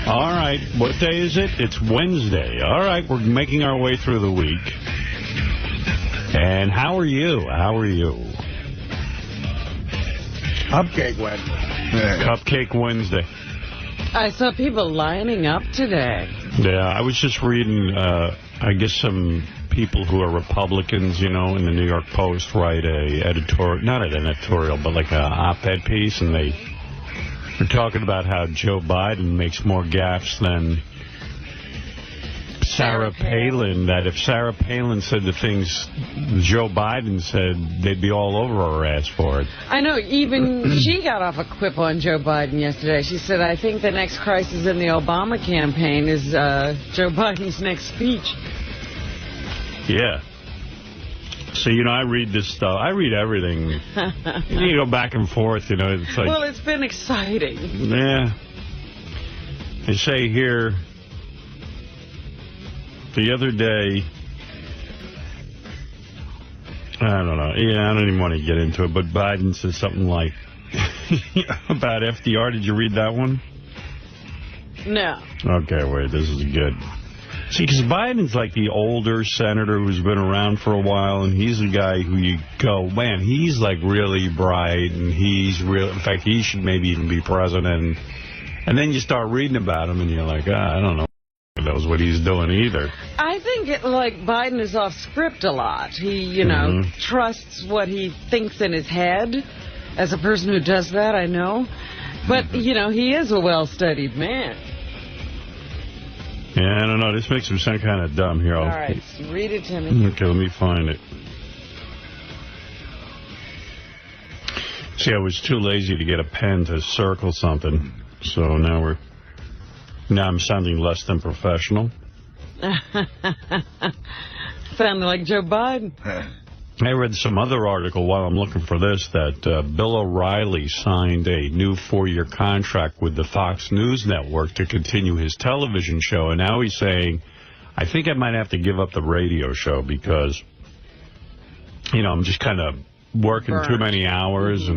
All right. What day is it? It's Wednesday. All right. We're making our way through the week. And how are you? How are you? Cupcake Wednesday. Cupcake Wednesday. I saw people lining up today. Yeah, I was just reading, I guess some people who are Republicans, you know, in the New York Post write a editorial, not an editorial, but like an op-ed piece, and they were talking about how Joe Biden makes more gaffes than Sarah Palin, that if Sarah Palin said the things Joe Biden said, they'd be all over her ass for it. I know, even she got off a quip on Joe Biden yesterday. She said, I think the next crisis in the Obama campaign is Joe Biden's next speech. Yeah. So, you know, I read this stuff. I read everything. You go back and forth, you know. It's like, well, it's been exciting. Yeah. They say here, the other day, I don't know. Yeah, I don't even want to get into it, but Biden says something like, about FDR. Did you read that one? No. Okay, wait, this is good. See, because Biden's like the older senator who's been around for a while, and he's a guy who you go, man, he's like really bright, and he's real. In fact, he should maybe even be president. And then you start reading about him, and you're like, I don't know. Knows what he's doing either. I think like Biden is off script a lot. He, you know, trusts what he thinks in his head. As a person who does that, I know. But, you know, he is a well-studied man. Yeah, I don't know. This makes him sound kind of dumb here. All right, read it to me. Okay, let me find it. See, I was too lazy to get a pen to circle something. So now I'm sounding less than professional. Sounding like Joe Biden. I read some other article while I'm looking for this that Bill O'Reilly signed a new 4-year contract with the Fox News Network to continue his television show. And now he's saying, I think I might have to give up the radio show because, you know, I'm just kind of working too many hours.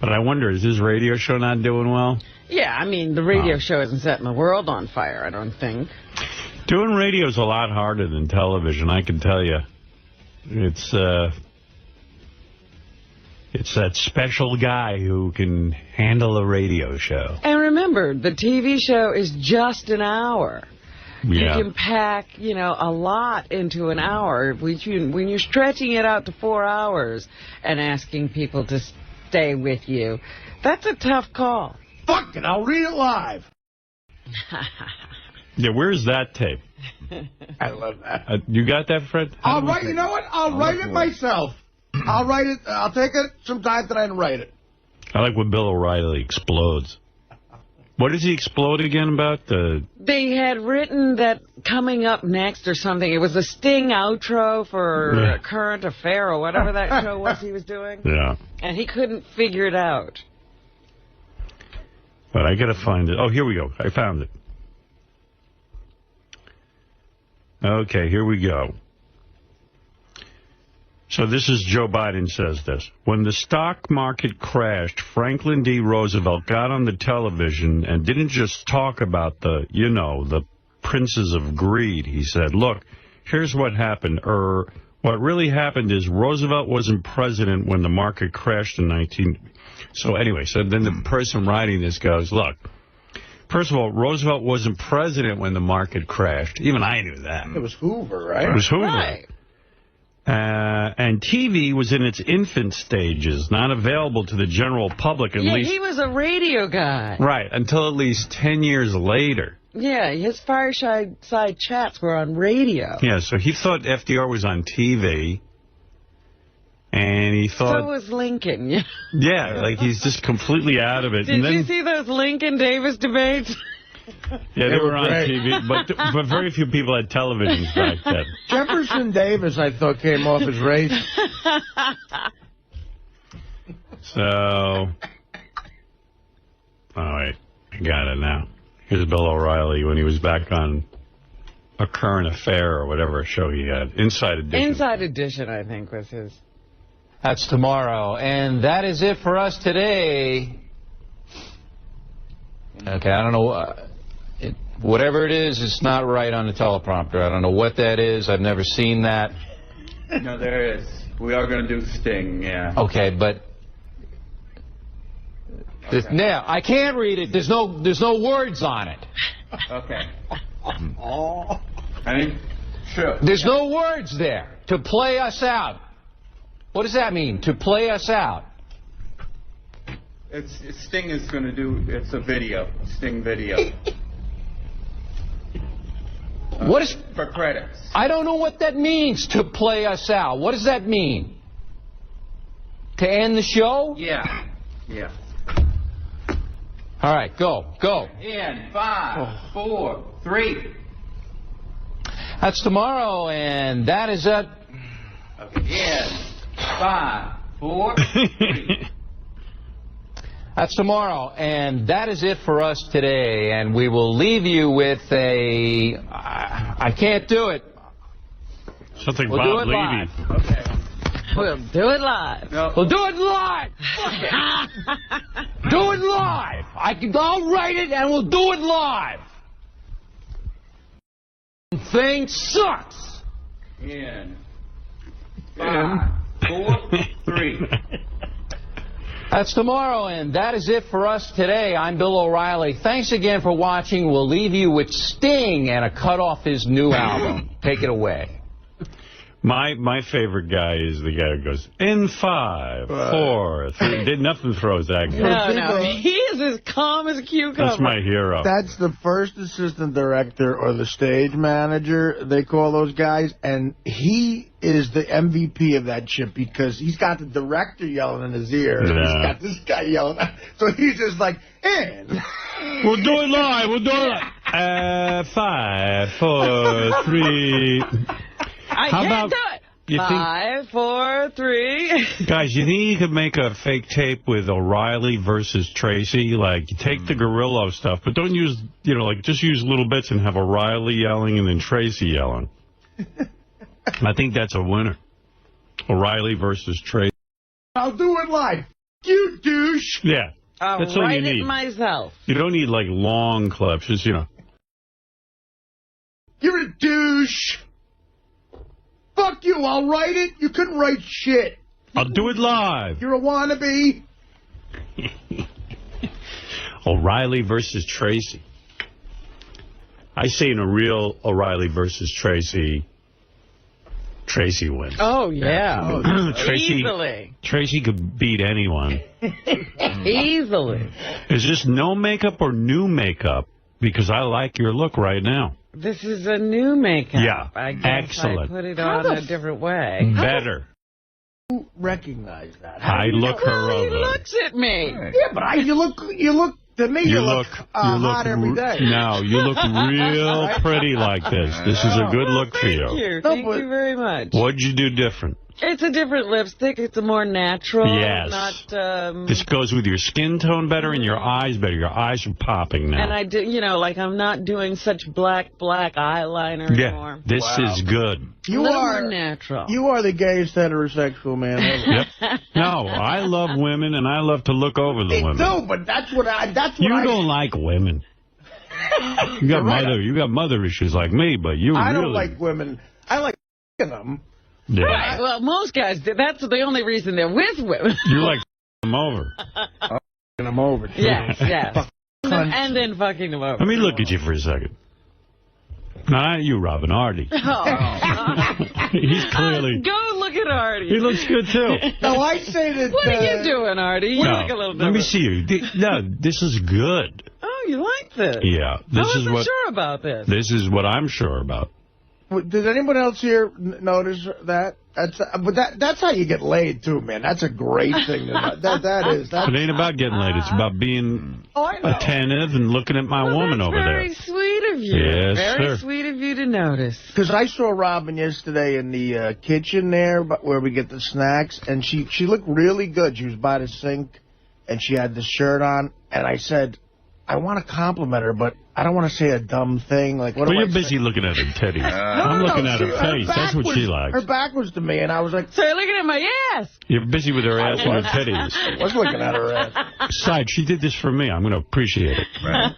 But I wonder, is his radio show not doing well? Yeah, I mean, the radio show isn't setting the world on fire, I don't think. Doing radio is a lot harder than television, I can tell you. It's that special guy who can handle a radio show. And remember, the TV show is just an hour. Yeah. You can pack, you know, a lot into an hour. When you're stretching it out to 4 hours and asking people to stay with you, that's a tough call. Fuck it, I'll read it live. Yeah, where's that tape? I love that. You got that, Fred? You know what? I'll write it myself. I'll write it. I'll take it some time tonight and write it. I like when Bill O'Reilly explodes. What does he explode again about? They had written that coming up next or something. It was a sting outro for Current Affair or whatever that show was he was doing. Yeah. And he couldn't figure it out. But I got to find it. Oh, here we go. I found it. Okay, here we go. So this is Joe Biden says this. When the stock market crashed, Franklin D. Roosevelt got on the television and didn't just talk about the, you know, the princes of greed. He said, look, here's what happened. What really happened is Roosevelt wasn't president when the market crashed in 19... So anyway, so then the person writing this goes, look, first of all, Roosevelt wasn't president when the market crashed. Even I knew that. It was Hoover, right? It was Hoover. Right. And TV was in its infant stages, not available to the general public. At least he was a radio guy. Right, until at least 10 years later. Yeah, his fireside chats were on radio. Yeah, so he thought FDR was on TV. And he thought... So was Lincoln. Yeah, like he's just completely out of it. Did you see those Lincoln-Davis debates? Yeah, they were on TV, but very few people had televisions back then. Jefferson Davis, I thought, came off his race. So... Oh, wait. I got it now. Here's Bill O'Reilly when he was back on A Current Affair or whatever show he had. Inside Edition. Inside Edition, I think, was his. That's tomorrow. And that is it for us today. Okay, I don't know. Whatever it is, it's not right on the teleprompter. I don't know what that is. I've never seen that. No, there is. We are going to do Sting, yeah. Okay, but now I can't read it. There's no words on it. Okay. I mean, sure. There's no words there. To play us out. What does that mean? To play us out. Sting is going to do. It's a video. Sting video. What is for credits? I don't know what that means. To play us out. What does that mean? To end the show? Yeah. Yeah. All right, go. In 5, 4, 3. That's tomorrow, and that is it. Okay. In 5, 4, 3. That's tomorrow, and that is it for us today. And we will leave you with a... I can't do it. Something we'll Bob do it Levy. live. Okay. We'll do it live. No. We'll do it live. Do it live. I'll write it, and we'll do it live. Thing sucks. In 5, 4, 3. That's tomorrow, and that is it for us today. I'm Bill O'Reilly. Thanks again for watching. We'll leave you with Sting and a cut off his new album. Take it away. My favorite guy is the guy who goes, in 5, 4, 3. Nothing throws that guy. No, he is as calm as a cucumber. That's my hero. That's the first assistant director or the stage manager, they call those guys, and he is the MVP of that shit because he's got the director yelling in his ear. Yeah. He's got this guy yelling. So he's just like, and... We'll do it live. We'll do it live. 5, 4, 3... I can't do it. 5, 4, 3. Guys, you think you could make a fake tape with O'Reilly versus Tracy? Like, you take the Gorilla stuff, but don't use, just use little bits and have O'Reilly yelling and then Tracy yelling. I think that's a winner. O'Reilly versus Tracy. I'll do it live. You douche. Yeah. That's all you need. I'll write it myself. You don't need, like, long clips. Just, You're a douche. Fuck you, I'll write it. You couldn't write shit. I'll do it live. You're a wannabe. O'Reilly versus Tracy. I say in a real O'Reilly versus Tracy, Tracy wins. Oh, yeah. Easily. Tracy could beat anyone. Easily. Is this no makeup or new makeup? Because I like your look right now. This is a new makeup. Yeah, I guess excellent. I put it on a different way. Better. You recognize that? I look her over. He looks at me. Yeah, but you look to me. You look hot every day. No, you look real pretty like this. This is a good look for you. Thank you very much. What'd you do different? It's a different lipstick. It's a more natural. Yes. Not, this goes with your skin tone better and your eyes better. Your eyes are popping now. And I do, I'm not doing such black eyeliner anymore. This is good. You are more natural. You are the gayest heterosexual man ever. Yep. No, I love women and I love to look over the women. No, but that's what I don't like women. You got mother issues like me, but I don't like women. I like them. Yeah. Right. Well, most guys, that's the only reason they're with women. You like them over. Them over, too. Yes. And then fucking them over. Let me look at you for a second. Not you, Robin, Artie. Oh. He's clearly... Go look at Artie. He looks good, too. No, I say that... What are you doing, Artie? You look a little different. Let me see you. No, this is good. Oh, you like this? Yeah. I wasn't sure about this. This is what I'm sure about. Did anyone else here notice that? That's how you get laid, too, man. That's a great thing. It ain't about getting laid. It's about being attentive and looking at my woman over there. Very sweet of you. Yes, very sweet of you to notice. Because I saw Robin yesterday in the kitchen there where we get the snacks, and she looked really good. She was by the sink, and she had the shirt on, and I said, I want to compliment her, but I don't want to say a dumb thing. Like, what? Well, you're busy looking at her titties. I'm looking at her face. That's what she likes. Her back was to me, and I was like... So you're looking at my ass. You're busy with her ass and her titties. I was looking at her ass. Besides, she did this for me. I'm going to appreciate it. Right.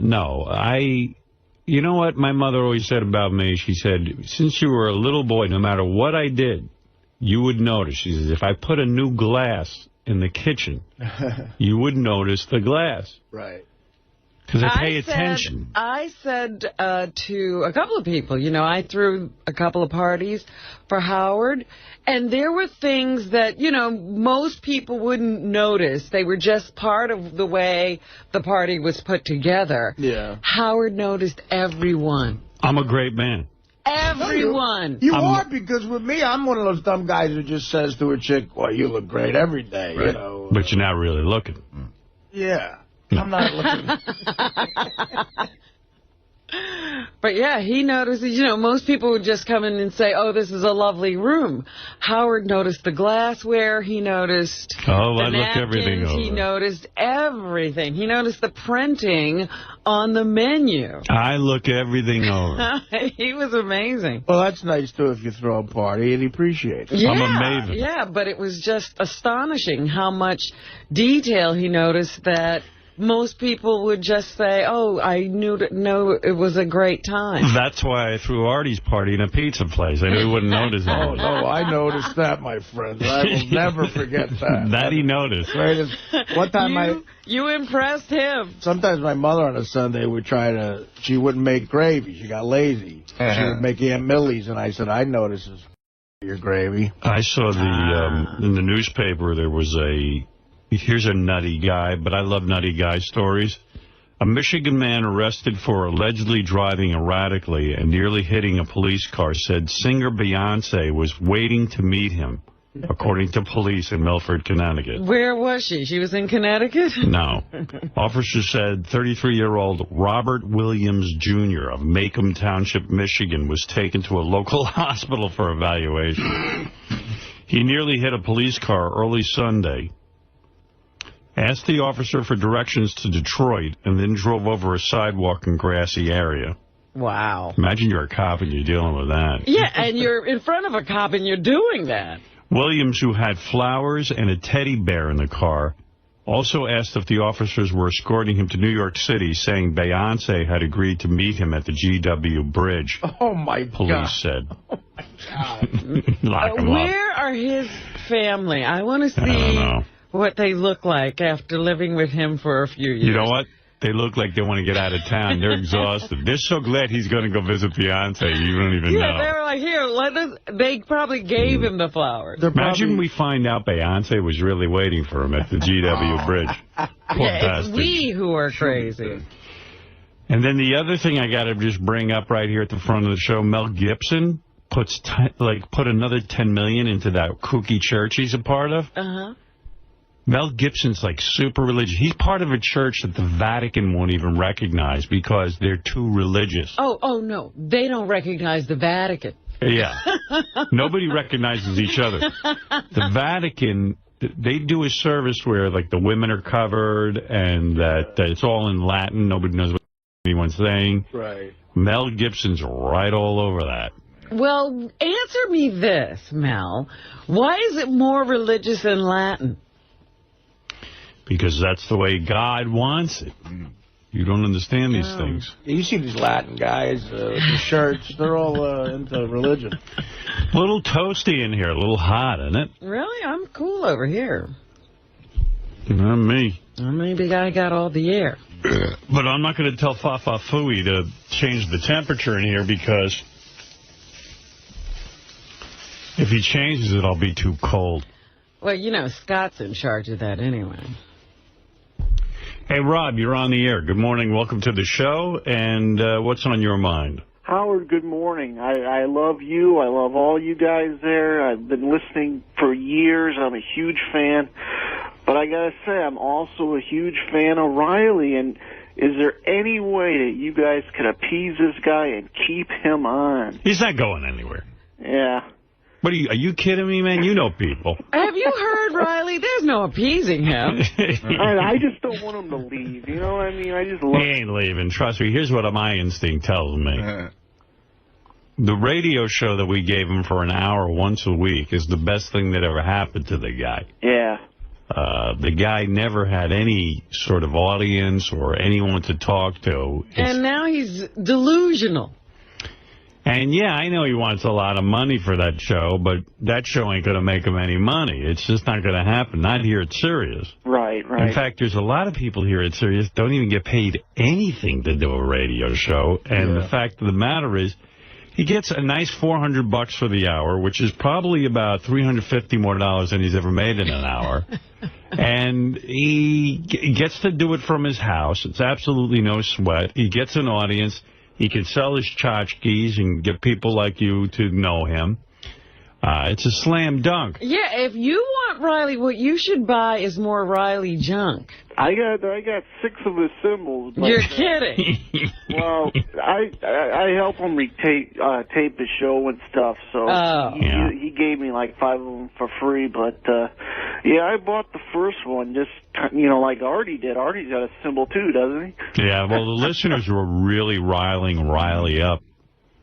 No, you know what my mother always said about me? She said, since you were a little boy, no matter what I did, you would notice. She says, if I put a new glass in the kitchen, you would notice the glass. Right. Because I pay attention. I said to a couple of people, you know, I threw a couple of parties for Howard, and there were things that, you know, most people wouldn't notice. They were just part of the way the party was put together. Yeah. Howard noticed everyone. I'm a great man. Everyone. You are, because with me, I'm one of those dumb guys who just says to a chick, well, you look great every day, right. You know. But you're not really looking. Yeah. I'm not looking. But, yeah, he notices, you know, most people would just come in and say, oh, this is a lovely room. Howard noticed the glassware. He noticed the napkins. Everything over. He noticed everything. He noticed the printing on the menu. I look everything over. He was amazing. Well, that's nice, too, if you throw a party, and he appreciates it. Yeah, I'm a maven. Yeah, but it was just astonishing how much detail he noticed that most people would just say, oh, I knew it was a great time. That's why I threw Artie's party in a pizza place. I knew he wouldn't notice it. Oh, no, I noticed that, my friend. I will never forget that. That he noticed. One time you impressed him. Sometimes my mother on a Sunday would she wouldn't make gravy. She got lazy. She would make Aunt Millie's, and I said, I noticed your gravy. I saw in the newspaper there was here's a nutty guy, but I love nutty guy stories. A Michigan man arrested for allegedly driving erratically and nearly hitting a police car said singer Beyonce was waiting to meet him, according to police in Milford, Connecticut. Where was she? She was in Connecticut? No. Officers said 33-year-old Robert Williams, Jr. of Maycomb Township, Michigan, was taken to a local hospital for evaluation. He nearly hit a police car early Sunday, asked the officer for directions to Detroit, and then drove over a sidewalk in grassy area. Wow. Imagine you're a cop and you're dealing with that. Yeah, and you're in front of a cop and you're doing that. Williams, who had flowers and a teddy bear in the car, also asked if the officers were escorting him to New York City, saying Beyonce had agreed to meet him at the GW Bridge. Oh, my God. Police said. Oh, my God. Lock him Where are his family? I want to see what they look like after living with him for a few years. You know what? They look like they want to get out of town. They're exhausted. They're so glad he's going to go visit Beyonce. You don't even know. Yeah, they were like, here, they probably gave him the flowers. Imagine we find out Beyonce was really waiting for him at the GW Bridge. Yeah, it's we who are crazy. And then the other thing I got to just bring up right here at the front of the show, Mel Gibson put another $10 million into that kooky church he's a part of. Uh-huh. Mel Gibson's like super religious. He's part of a church that the Vatican won't even recognize because they're too religious. Oh, no. They don't recognize the Vatican. Yeah. Nobody recognizes each other. The Vatican, they do a service where like the women are covered and that it's all in Latin. Nobody knows what anyone's saying. Right. Mel Gibson's right all over that. Well, answer me this, Mel. Why is it more religious in Latin? Because that's the way God wants it. You don't understand these things. You see these Latin guys, the shirts, they're all into religion. A little toasty in here, a little hot, isn't it? Really? I'm cool over here. Not me. Well, maybe I got all the air. But I'm not going to tell 𝗮𝗮 to change the temperature in here because if he changes it, I'll be too cold. Well, you know, Scott's in charge of that anyway. Hey, Rob, you're on the air. Good morning. Welcome to the show. And what's on your mind? Howard, good morning. I love you. I love all you guys there. I've been listening for years. I'm a huge fan. But I got to say, I'm also a huge fan of Riley. And is there any way that you guys could appease this guy and keep him on? He's not going anywhere. Yeah. What are you kidding me, man? You know people. Have you heard, Riley? There's no appeasing him. I just don't want him to leave. You know what I mean? I just love He ain't leaving. Trust me. Here's what my instinct tells me. The radio show that we gave him for an hour once a week is the best thing that ever happened to the guy. Yeah. The guy never had any sort of audience or anyone to talk to. And now he's delusional. And, yeah, I know he wants a lot of money for that show, but that show ain't going to make him any money. It's just not going to happen. Not here at Sirius. Right, right. In fact, there's a lot of people here at Sirius don't even get paid anything to do a radio show. And the fact of the matter is, he gets a nice $400 for the hour, which is probably about $350 more than he's ever made in an hour. And he gets to do it from his house. It's absolutely no sweat. He gets an audience. He can sell his tchotchkes and get people like you to know him. It's a slam dunk. Yeah, if you want Riley, what you should buy is more Riley junk. I got 6 of his symbols. But, You're kidding. Well, I help him tape the show and stuff, so he gave me like 5 of them for free. But yeah, I bought the first one just like Artie did. Artie's got a symbol too, doesn't he? Yeah, well, the listeners were really riling Riley up.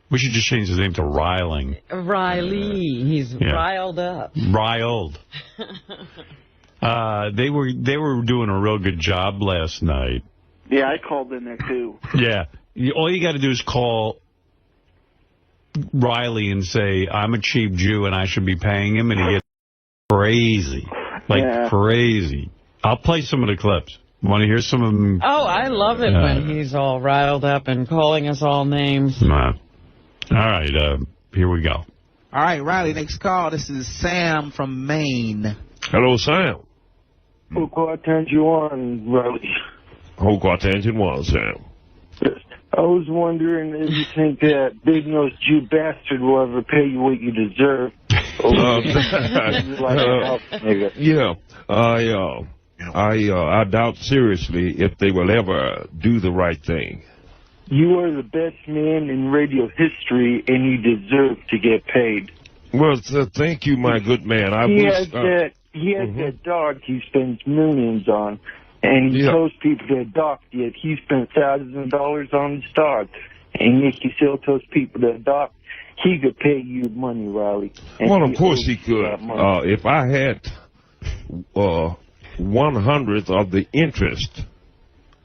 We should just change his name to Riling. Riley. He's riled up. Riled. They were doing a real good job last night. Yeah, I called in there too. Yeah. All you got to do is call Riley and say, I'm a cheap Jew and I should be paying him, and he gets crazy. Like crazy. I'll play some of the clips. Want to hear some of them? Oh, I love it when he's all riled up and calling us all names. All right, here we go. All right, Riley, next call. This is Sam from Maine. Hello, Sam. Who turned you on, Riley? Who turned you on, Sam? I was wondering if you think that big-nosed Jew bastard will ever pay you what you deserve. I doubt seriously if they will ever do the right thing. You are the best man in radio history, and you deserve to get paid. Well, thank you, my good man. He has that dog he spends millions on, and he tells people to adopt it. He spent thousands of dollars on his dog, and yet he still tells people to adopt. He could pay you money, Riley. Well, of course he could. If I had 1/100th of the interest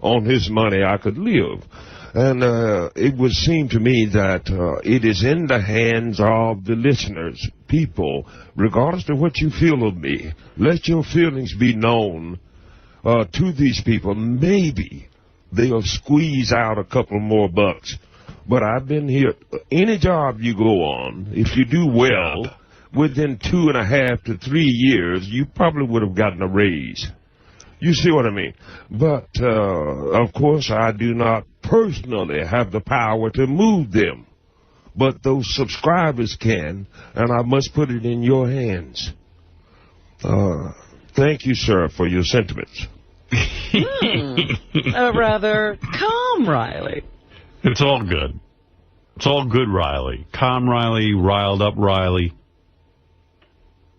on his money, I could live. And it would seem to me that it is in the hands of the listeners, people, regardless of what you feel of me. Let your feelings be known to these people. Maybe they'll squeeze out a couple more bucks. But I've been here. Any job you go on, if you do well, within 2.5 to 3 years, you probably would have gotten a raise. You see what I mean? But, of course, I do not personally have the power to move them. But those subscribers can, and I must put it in your hands. Thank you, sir, for your sentiments. A rather calm Riley. It's all good. It's all good, Riley. Calm Riley, riled up Riley.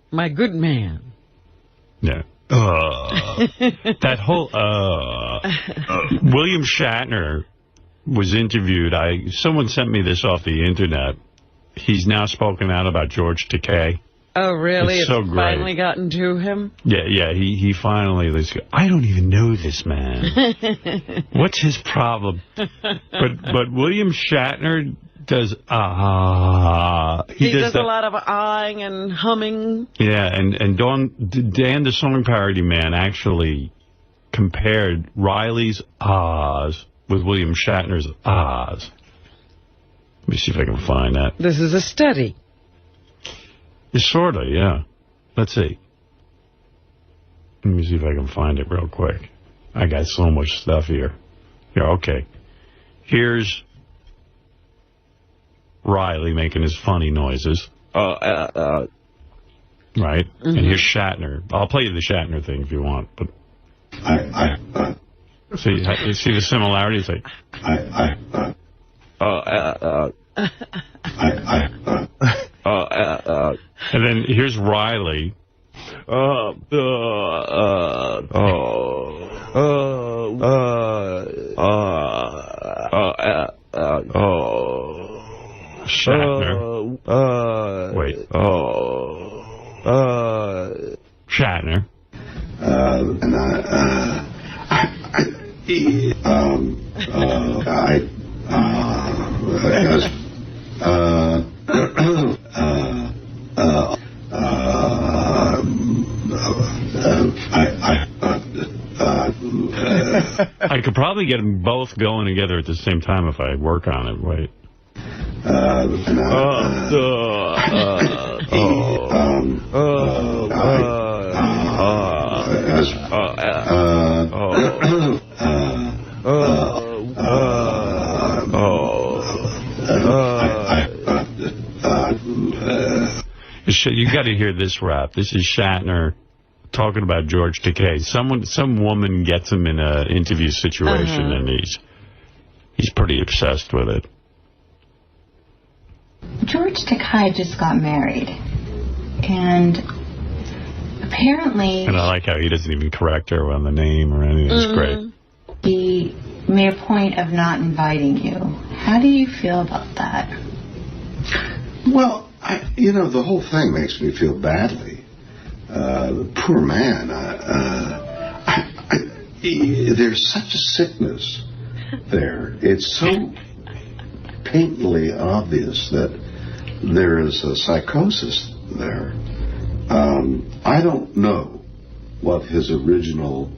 My good man. Yeah. That whole William Shatner was interviewed. Someone sent me this off the internet. He's now spoken out about George Takei. Oh, really? It's so great. Finally gotten to him? Yeah. He finally. I don't even know this man. What's his problem? But William Shatner does he does a lot of ahhing and humming. Yeah, and Dan the Song Parody Man actually compared Riley's ahs with William Shatner's ahs. Let me see if I can find that. This is a study. It's sort of, yeah. Let's see. Let me see if I can find it real quick. I got so much stuff here. Yeah, okay. Here's Riley making his funny noises. Right? And here's Shatner. I'll play you the Shatner thing if you want. But see, you see the similarities? Like, and then here's Riley. Shatner. Wait. Shatner. I could probably get them both going together at the same time if I work on it. Wait. You got to hear this rap. This is Shatner talking about George Takei. Some woman gets him in an interview situation, and he's pretty obsessed with it. George Takei just got married, and apparently... And I like how he doesn't even correct her on the name or anything. It's great. He made a point of not inviting you. How do you feel about that? Well, the whole thing makes me feel badly. The poor man. There's such a sickness there. It's so patently obvious that there is a psychosis there. I don't know what his original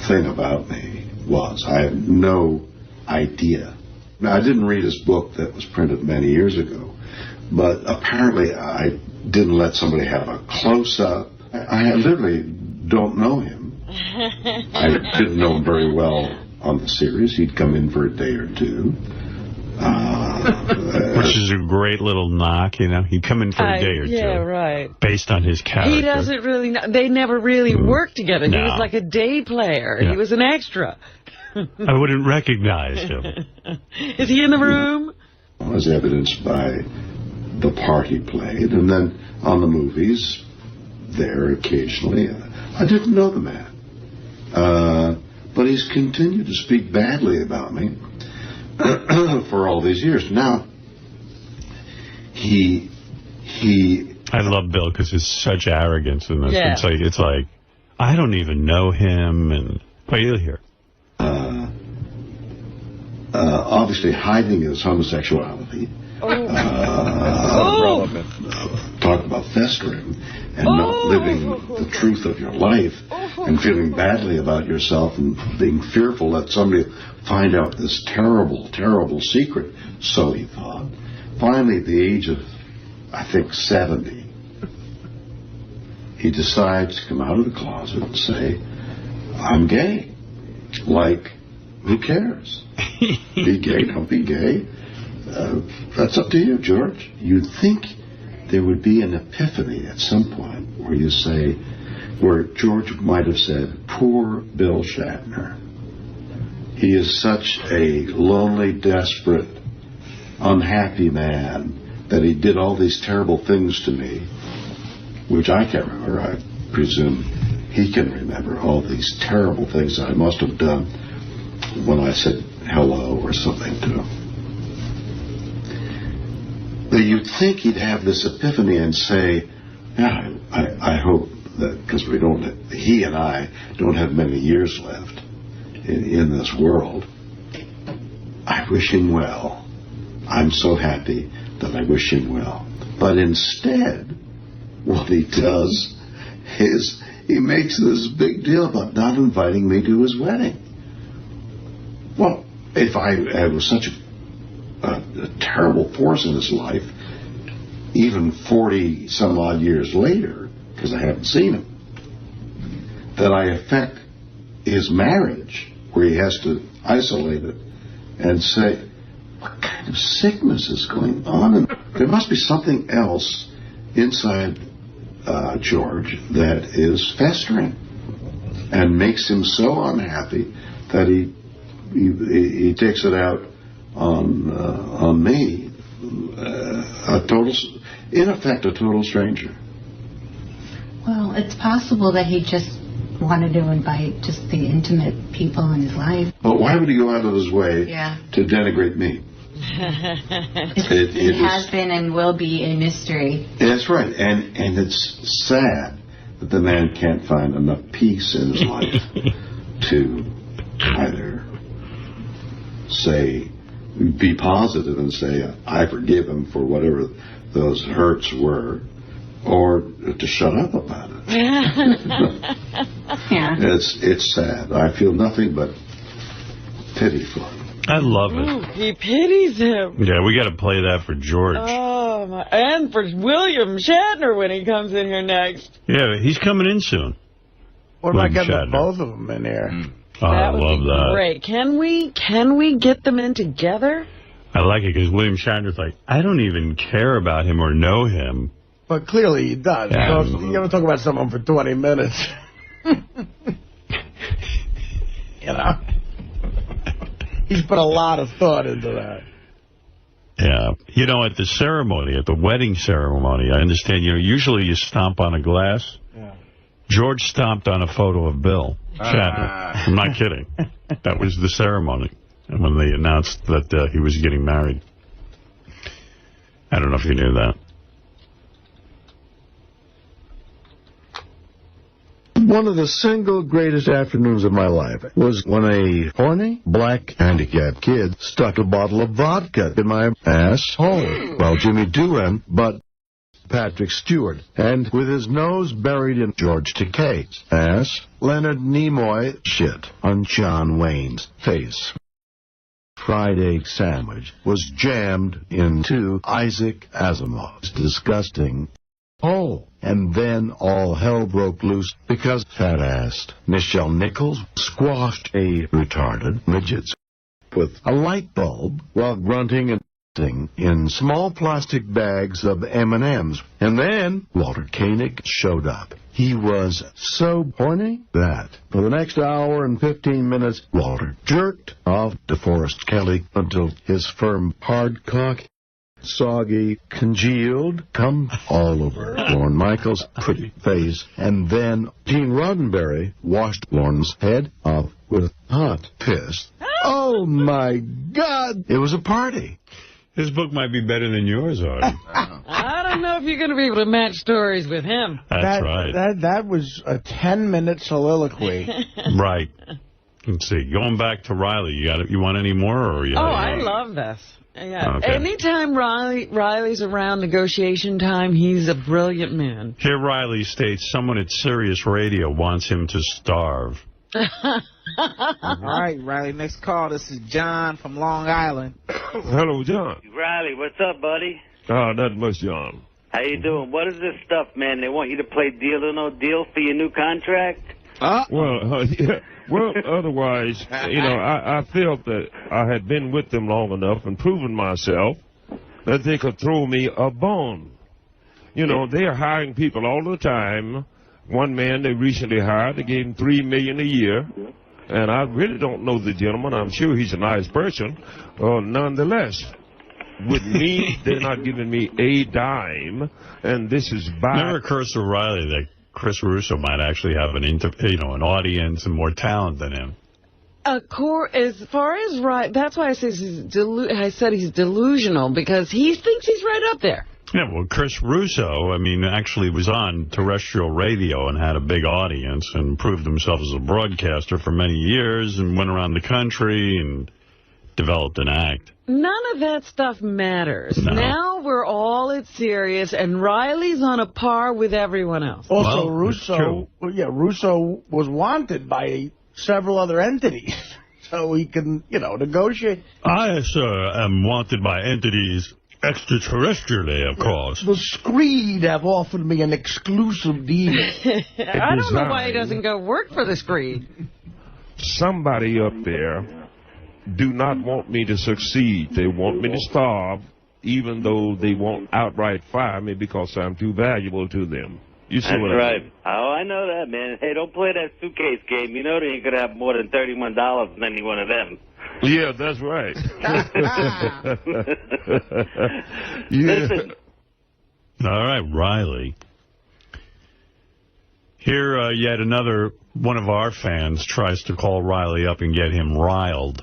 thing about me was. I have no idea. Now, I didn't read his book that was printed many years ago, but apparently I didn't let somebody have a close-up. I literally don't know him. I didn't know him very well on the series. He'd come in for a day or two. Which is a great little knock, He'd come in for a day or two. Yeah, right. Based on his character. He doesn't really know. They never really worked together. No. He was like a day player. Yeah. He was an extra. I wouldn't recognize him. Is he in the room? As evidenced by the part he played, and then on the movies, there occasionally. I didn't know the man. But he's continued to speak badly about me for all these years. Now, I love Bill because there's such arrogance in this. Yeah. It's like, I don't even know him, and well, you'll hear. Obviously hiding his homosexuality. Talk about festering and not living the truth of your life and feeling badly about yourself and being fearful that somebody will find out this terrible, terrible secret. So he thought. Finally, at the age of, I think, 70, he decides to come out of the closet and say, I'm gay. Like, who cares? Be gay, don't be gay. That's up to you, George. You'd think there would be an epiphany at some point where you say, where George might have said, poor Bill Shatner. He is such a lonely, desperate, unhappy man that he did all these terrible things to me, which I can't remember. I presume he can remember all these terrible things that I must have done when I said hello or something to him. But you'd think he'd have this epiphany and say, yeah, I hope that, because he and I don't have many years left in this world. I wish him well. I'm so happy that I wish him well. But instead, what he does is he makes this big deal about not inviting me to his wedding. Well, if I was such a terrible force in his life, even 40-some-odd years later, because I haven't seen him, that I affect his marriage, where he has to isolate it and say, what kind of sickness is going on? And there must be something else inside George that is festering and makes him so unhappy that he takes it out on me, in effect, a total stranger. Well, it's possible that he just wanted to invite just the intimate people in his life. But why would he go out of his way to denigrate me? It has been and will be a mystery. That's right, and it's sad that the man can't find enough peace in his life to either say, be positive and say, I forgive him for whatever those hurts were, or to shut up about it. Yeah. It's sad. I feel nothing but pity for him. I love it. Ooh, he pities him. Yeah, we got to play that for George. Oh, my. And for William Shatner when he comes in here next. Yeah, he's coming in soon. What about William getting Shatner. both of them in here? Oh, I love that. Great. Can we get them in together? I like it because William Shatner's like, I don't even care about him or know him. But clearly he does. Yeah. So you ever talk about someone for 20 minutes? You know? He's put a lot of thought into that. Yeah. You know, at the ceremony, at the wedding ceremony, I understand, usually you stomp on a glass. Yeah. George stomped on a photo of Bill Shatner. I'm not kidding. That was the ceremony. And when they announced that he was getting married. I don't know if you knew that. One of the single greatest afternoons of my life was when a horny, black, handicapped kid stuck a bottle of vodka in my asshole. Well, Jimmy Doohan, but Patrick Stewart, and with his nose buried in George Takei's ass, Leonard Nimoy shit on John Wayne's face. Fried egg sandwich was jammed into Isaac Asimov's disgusting hole. And then all hell broke loose because fat-assed Nichelle Nichols squashed a retarded midget with a light bulb while grunting and in small plastic bags of M&Ms. And then Walter Koenig showed up. He was so horny that for the next hour and 15 minutes, Walter jerked off DeForest Kelley until his firm hard cock, soggy, congealed, come all over Lorne Michaels' pretty face. And then Gene Roddenberry washed Lorne's head off with hot piss. Oh, my God. It was a party. His book might be better than yours, Artie. I don't know if you're going to be able to match stories with him. That's right. That was a 10-minute soliloquy. Right. Let's see. Going back to Riley, you want any more? Or I love this. Yeah. Okay. Anytime Riley's around negotiation time, he's a brilliant man. Here Riley states someone at Sirius Radio wants him to starve. All right, Riley, next call. This is John from Long Island. Hello, John. Riley, what's up, buddy? Not much, John. How you doing? What is this stuff, man? They want you to play Deal or No Deal for your new contract? Well, yeah. Well, otherwise, I felt that I had been with them long enough and proven myself that they could throw me a bone. They are hiring people all the time. One man they recently hired, they gave him $3 million a year. And I really don't know the gentleman. I'm sure he's a nice person. Nonetheless, with me, they're not giving me a dime. And this is Never occurs to Riley that Chris Russo might actually have an audience and more talent than him. As far as that's why I said he's delusional, because he thinks he's right up there. Yeah, well, Chris Russo, actually was on terrestrial radio and had a big audience and proved himself as a broadcaster for many years and went around the country and developed an act. None of that stuff matters. No. Now we're all at Sirius, and Riley's on a par with everyone else. Also, Russo was wanted by several other entities, so he can, negotiate. I, sir, am wanted by entities extraterrestrially, of course. The Screed have offered me an exclusive deal. I don't know why he doesn't go work for the Screed. Somebody up there do not want me to succeed. They want me to starve, even though they won't outright fire me because I'm too valuable to them. You see what I mean? Oh, I know that, man. Hey, don't play that suitcase game. You know they ain't going to have more than $31 in any one of them. Yeah, that's right. Listen. All right, Riley. Here, yet another one of our fans tries to call Riley up and get him riled.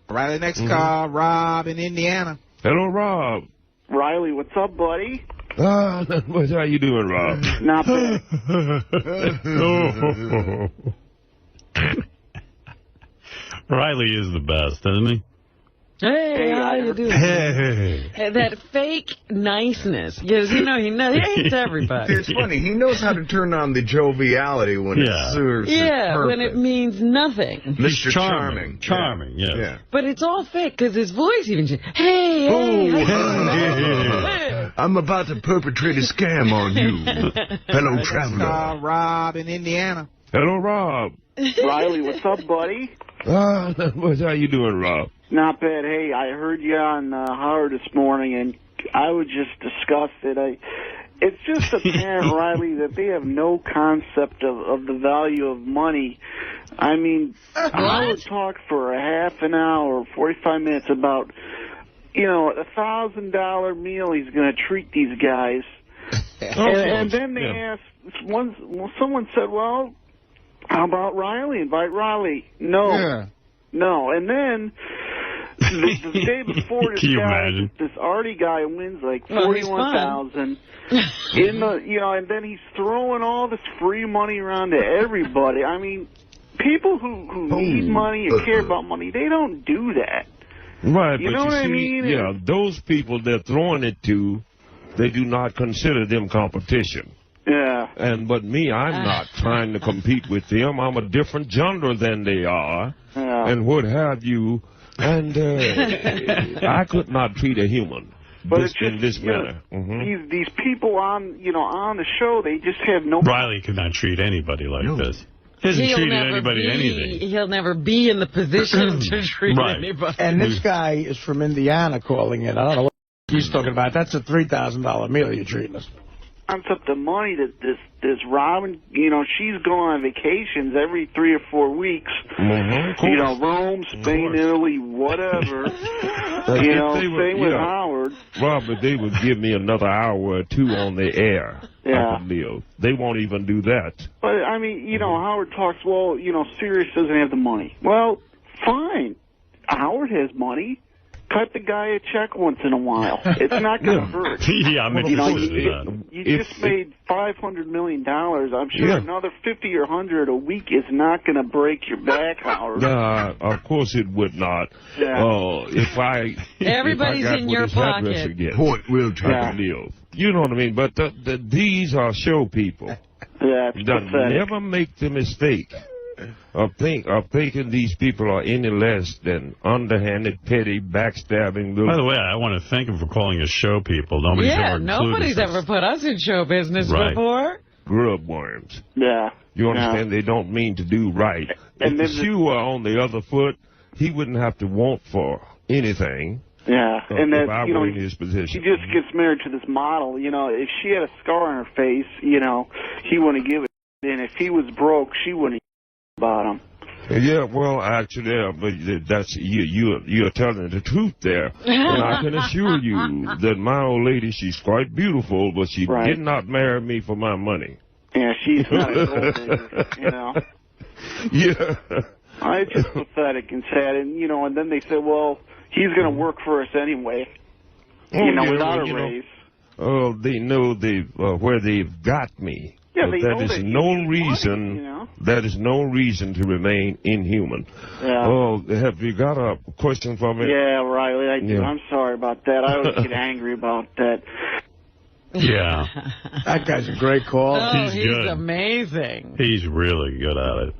Riley, next call. Rob in Indiana. Hello, Rob. Riley, what's up, buddy? How you doing, Rob? Not bad. Riley is the best, isn't he? Hey, how you doing? Hey. That fake niceness. Because, he hates everybody. It's funny. He knows how to turn on the joviality when it serves. Yeah, when it means nothing. Mr. Charming. Charming, yeah. But it's all fake because his voice even changes. Hey. I'm about to perpetrate a scam on you. Hello, traveler. Rob in Indiana. Hello, Rob. Riley, what's up, buddy? How you doing, Rob? Not bad. Hey, I heard you on Howard this morning, and I was just disgusted. It's just apparent, Riley, that they have no concept of the value of money. I mean, Howard talked for a half an hour, 45 minutes about, $1,000 meal he's going to treat these guys. And then they asked, someone said, well, how about Riley? Invite Riley. No. Yeah. No. And then the day before, this Artie guy wins like $41,000. And then he's throwing all this free money around to everybody. I mean, people who need money or care about money, they don't do that. Right, you know what I mean? Yeah, those people they're throwing it to, they do not consider them competition. Yeah. But me, I'm not trying to compete with them. I'm a different genre than they are, and what have you. And I could not treat a human in this manner. These people on the show, they just have no. Riley could not treat anybody like this. He hasn't treated anybody anything. He'll never be in the position to treat anybody. And this guy is from Indiana calling in. I don't know what he's talking about. That's a $3,000 meal you're treating us. Concept of money that this Robin, she's going on vacations every 3 or 4 weeks. Rome, Spain, Italy, whatever. Same with Howard. Robert, they would give me another hour or two on the air. I could live. They won't even do that. But I mean, Howard talks. Well, Sirius doesn't have the money. Well, fine. Howard has money. Cut the guy a check once in a while. It's not going to hurt. You just made $500 million. I'm sure another 50 or 100 a week is not going to break your back, Howard. Of course it would not. Everybody's in your pocket. Point will try to live. You know what I mean? But these are show people. Yeah, it's never make the mistake of thinking these people are any less than underhanded, petty, backstabbing. By the way, I want to thank him for calling us show people. Nobody's ever put us in show business before. Grub worms. Yeah. You understand? They don't mean to do right. If the shoe were on the other foot, he wouldn't have to want for anything. Yeah, and that, in his position. She just gets married to this model. If she had a scar on her face, he wouldn't give it. And if he was broke, she wouldn't about him. Yeah, well, actually, but that's you're telling the truth there. And I can assure you that my old lady, she's quite beautiful, but she did not marry me for my money. Yeah, she's not a gold digger, Yeah. It's just pathetic and sad. And, and then they said, well, he's going to work for us anyway, without a raise. Oh, they know where they've got me. Yeah, that is no reason. That is no reason to remain inhuman. Yeah. Oh, have you got a question for me? Yeah, Riley, I do. Yeah. I'm sorry about that. I always get angry about that. Yeah. That guy's a great caller. Oh, he's amazing. He's really good at it.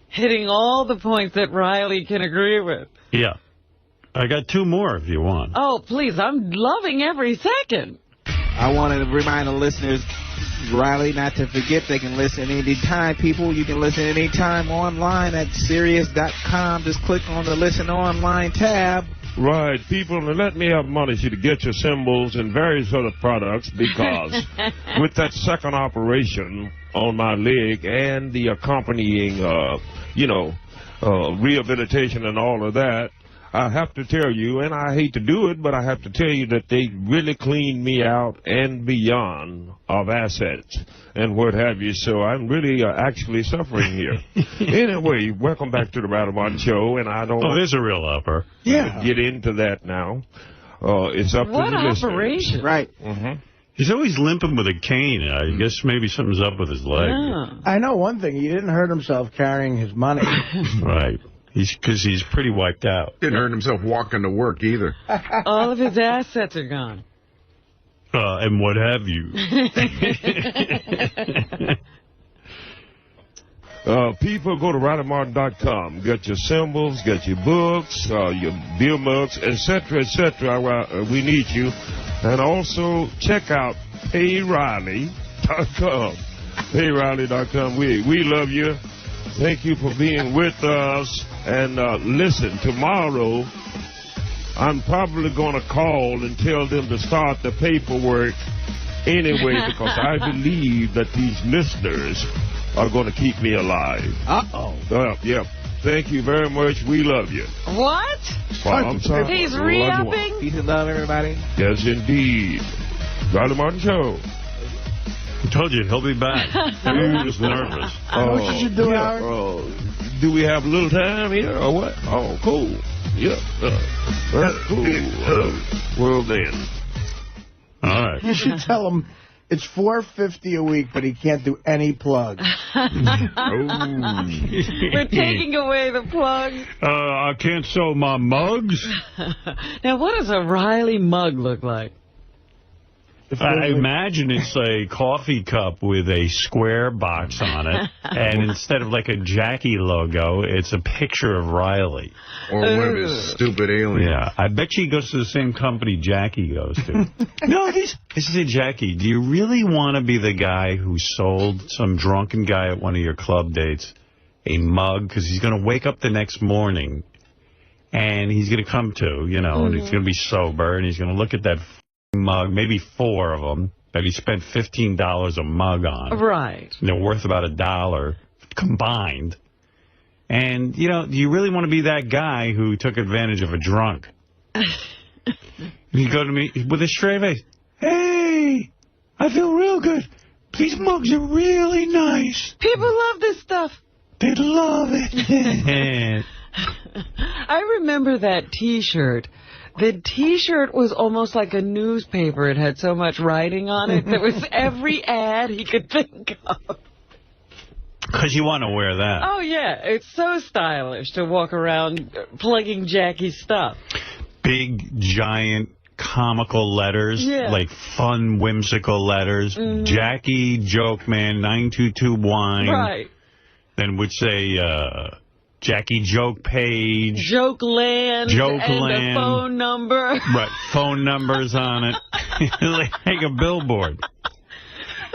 Hitting all the points that Riley can agree with. Yeah. I got 2 more if you want. Oh, please. I'm loving every second. I want to remind the listeners, Riley, not to forget they can listen anytime, people. You can listen anytime online at Sirius.com. Just click on the Listen Online tab. Right, people, and let me admonish you to get your symbols and various other products, because with that second operation on my leg and the accompanying, rehabilitation and all of that, I have to tell you, and I hate to do it, but I have to tell you that they really cleaned me out and beyond of assets and what have you. So I'm really actually suffering here. Anyway, welcome back to the Wadman Show, and I don't. Oh, there's a real upper. Yeah. Get into that now. It's up to the listeners. What operation? Right. He's always limping with a cane. I guess maybe something's up with his leg. Yeah. I know one thing. He didn't hurt himself carrying his money. Right. Because he's pretty wiped out. Didn't hurt himself walking to work either. All of his assets are gone. And what have you. People, go to RowdyMartin.com. Get your symbols, get your books, your beer mugs, etc., etc. We need you. And also check out PayRiley.com. PayRiley.com. We love you. Thank you for being with us. And listen, tomorrow I'm probably going to call and tell them to start the paperwork anyway, because I believe that these listeners are going to keep me alive. Uh-oh. Yeah. Thank you very much. We love you. What? Well, I'm sorry. He's re-upping? Peace and love, everybody. Yes, indeed. Rowdy Martin Show. I told you, he'll be back. He was nervous. What you should do, Howard? Do we have a little time here or what? Oh, cool. Yeah. That's cool. Well, then. All right. You should tell him it's $4.50 a week, but he can't do any plugs. We're taking away the plugs. I can't sell my mugs. Now, what does a Riley mug look like? I imagine it's a coffee cup with a square box on it, and instead of like a Jackie logo, it's a picture of Riley. Or one of his stupid aliens. Yeah, I bet she goes to the same company Jackie goes to. No, this is a Jackie. Do you really want to be the guy who sold some drunken guy at one of your club dates a mug? Because he's going to wake up the next morning, and he's going to come to, you know, and he's going to be sober, and he's going to look at that mug, maybe 4 of them, that he spent $15 a mug on. Right. And they're worth about $1 combined. And, you know, do you really want to be that guy who took advantage of a drunk? You go to me with a straight face. Hey, I feel real good. These mugs are really nice. People love this stuff. They love it. I remember that T-shirt. The T-shirt was almost like a newspaper. It had so much writing on it. There was every ad he could think of. Because you want to wear that. Oh, yeah. It's so stylish to walk around plugging Jackie's stuff. Big, giant, comical letters. Yeah. Like fun, whimsical letters. Jackie, Joke Man, 922 Wine. Right. Then would say... Jackie Joke Page. Joke Land. Joke and Land. a phone number. Right, phone numbers on it. Like a billboard.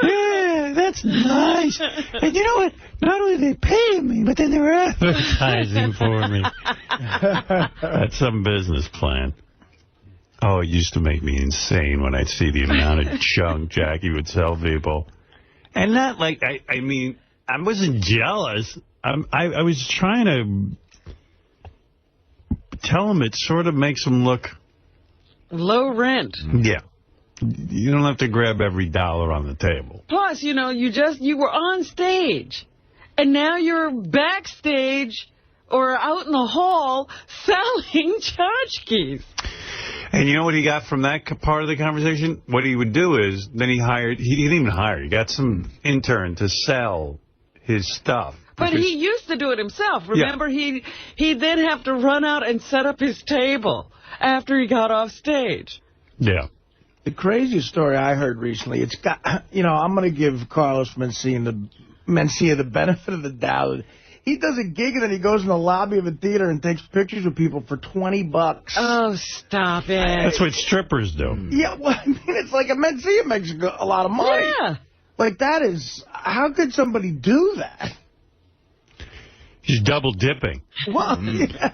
Yeah, that's nice. And you know what? Not only are they paying me, but then they're advertising for me. That's some business plan. Oh, it used to make me insane when I'd see the amount of junk Jackie would sell people. And not like, I mean, I wasn't jealous. I was trying to tell him it sort of makes him look... Low rent. Yeah. You don't have to grab every dollar on the table. Plus, you know, you were on stage, and now you're backstage or out in the hall selling tchotchkes. And you know what he got from that part of the conversation? What he would do is, then he didn't even hire, he got some intern to sell his stuff. But he used to do it himself. Remember, he'd then have to run out and set up his table after he got off stage. Yeah. The craziest story I heard recently, it's got, you know, I'm going to give Carlos Mencia the benefit of the doubt. He does a gig and then he goes in the lobby of a theater and takes pictures with people for $20. Oh, stop it. That's what strippers do. Yeah, well, I mean, it's like a Mencia makes a lot of money. Yeah. Like, that is, how could somebody do that? He's double dipping. Well, yeah.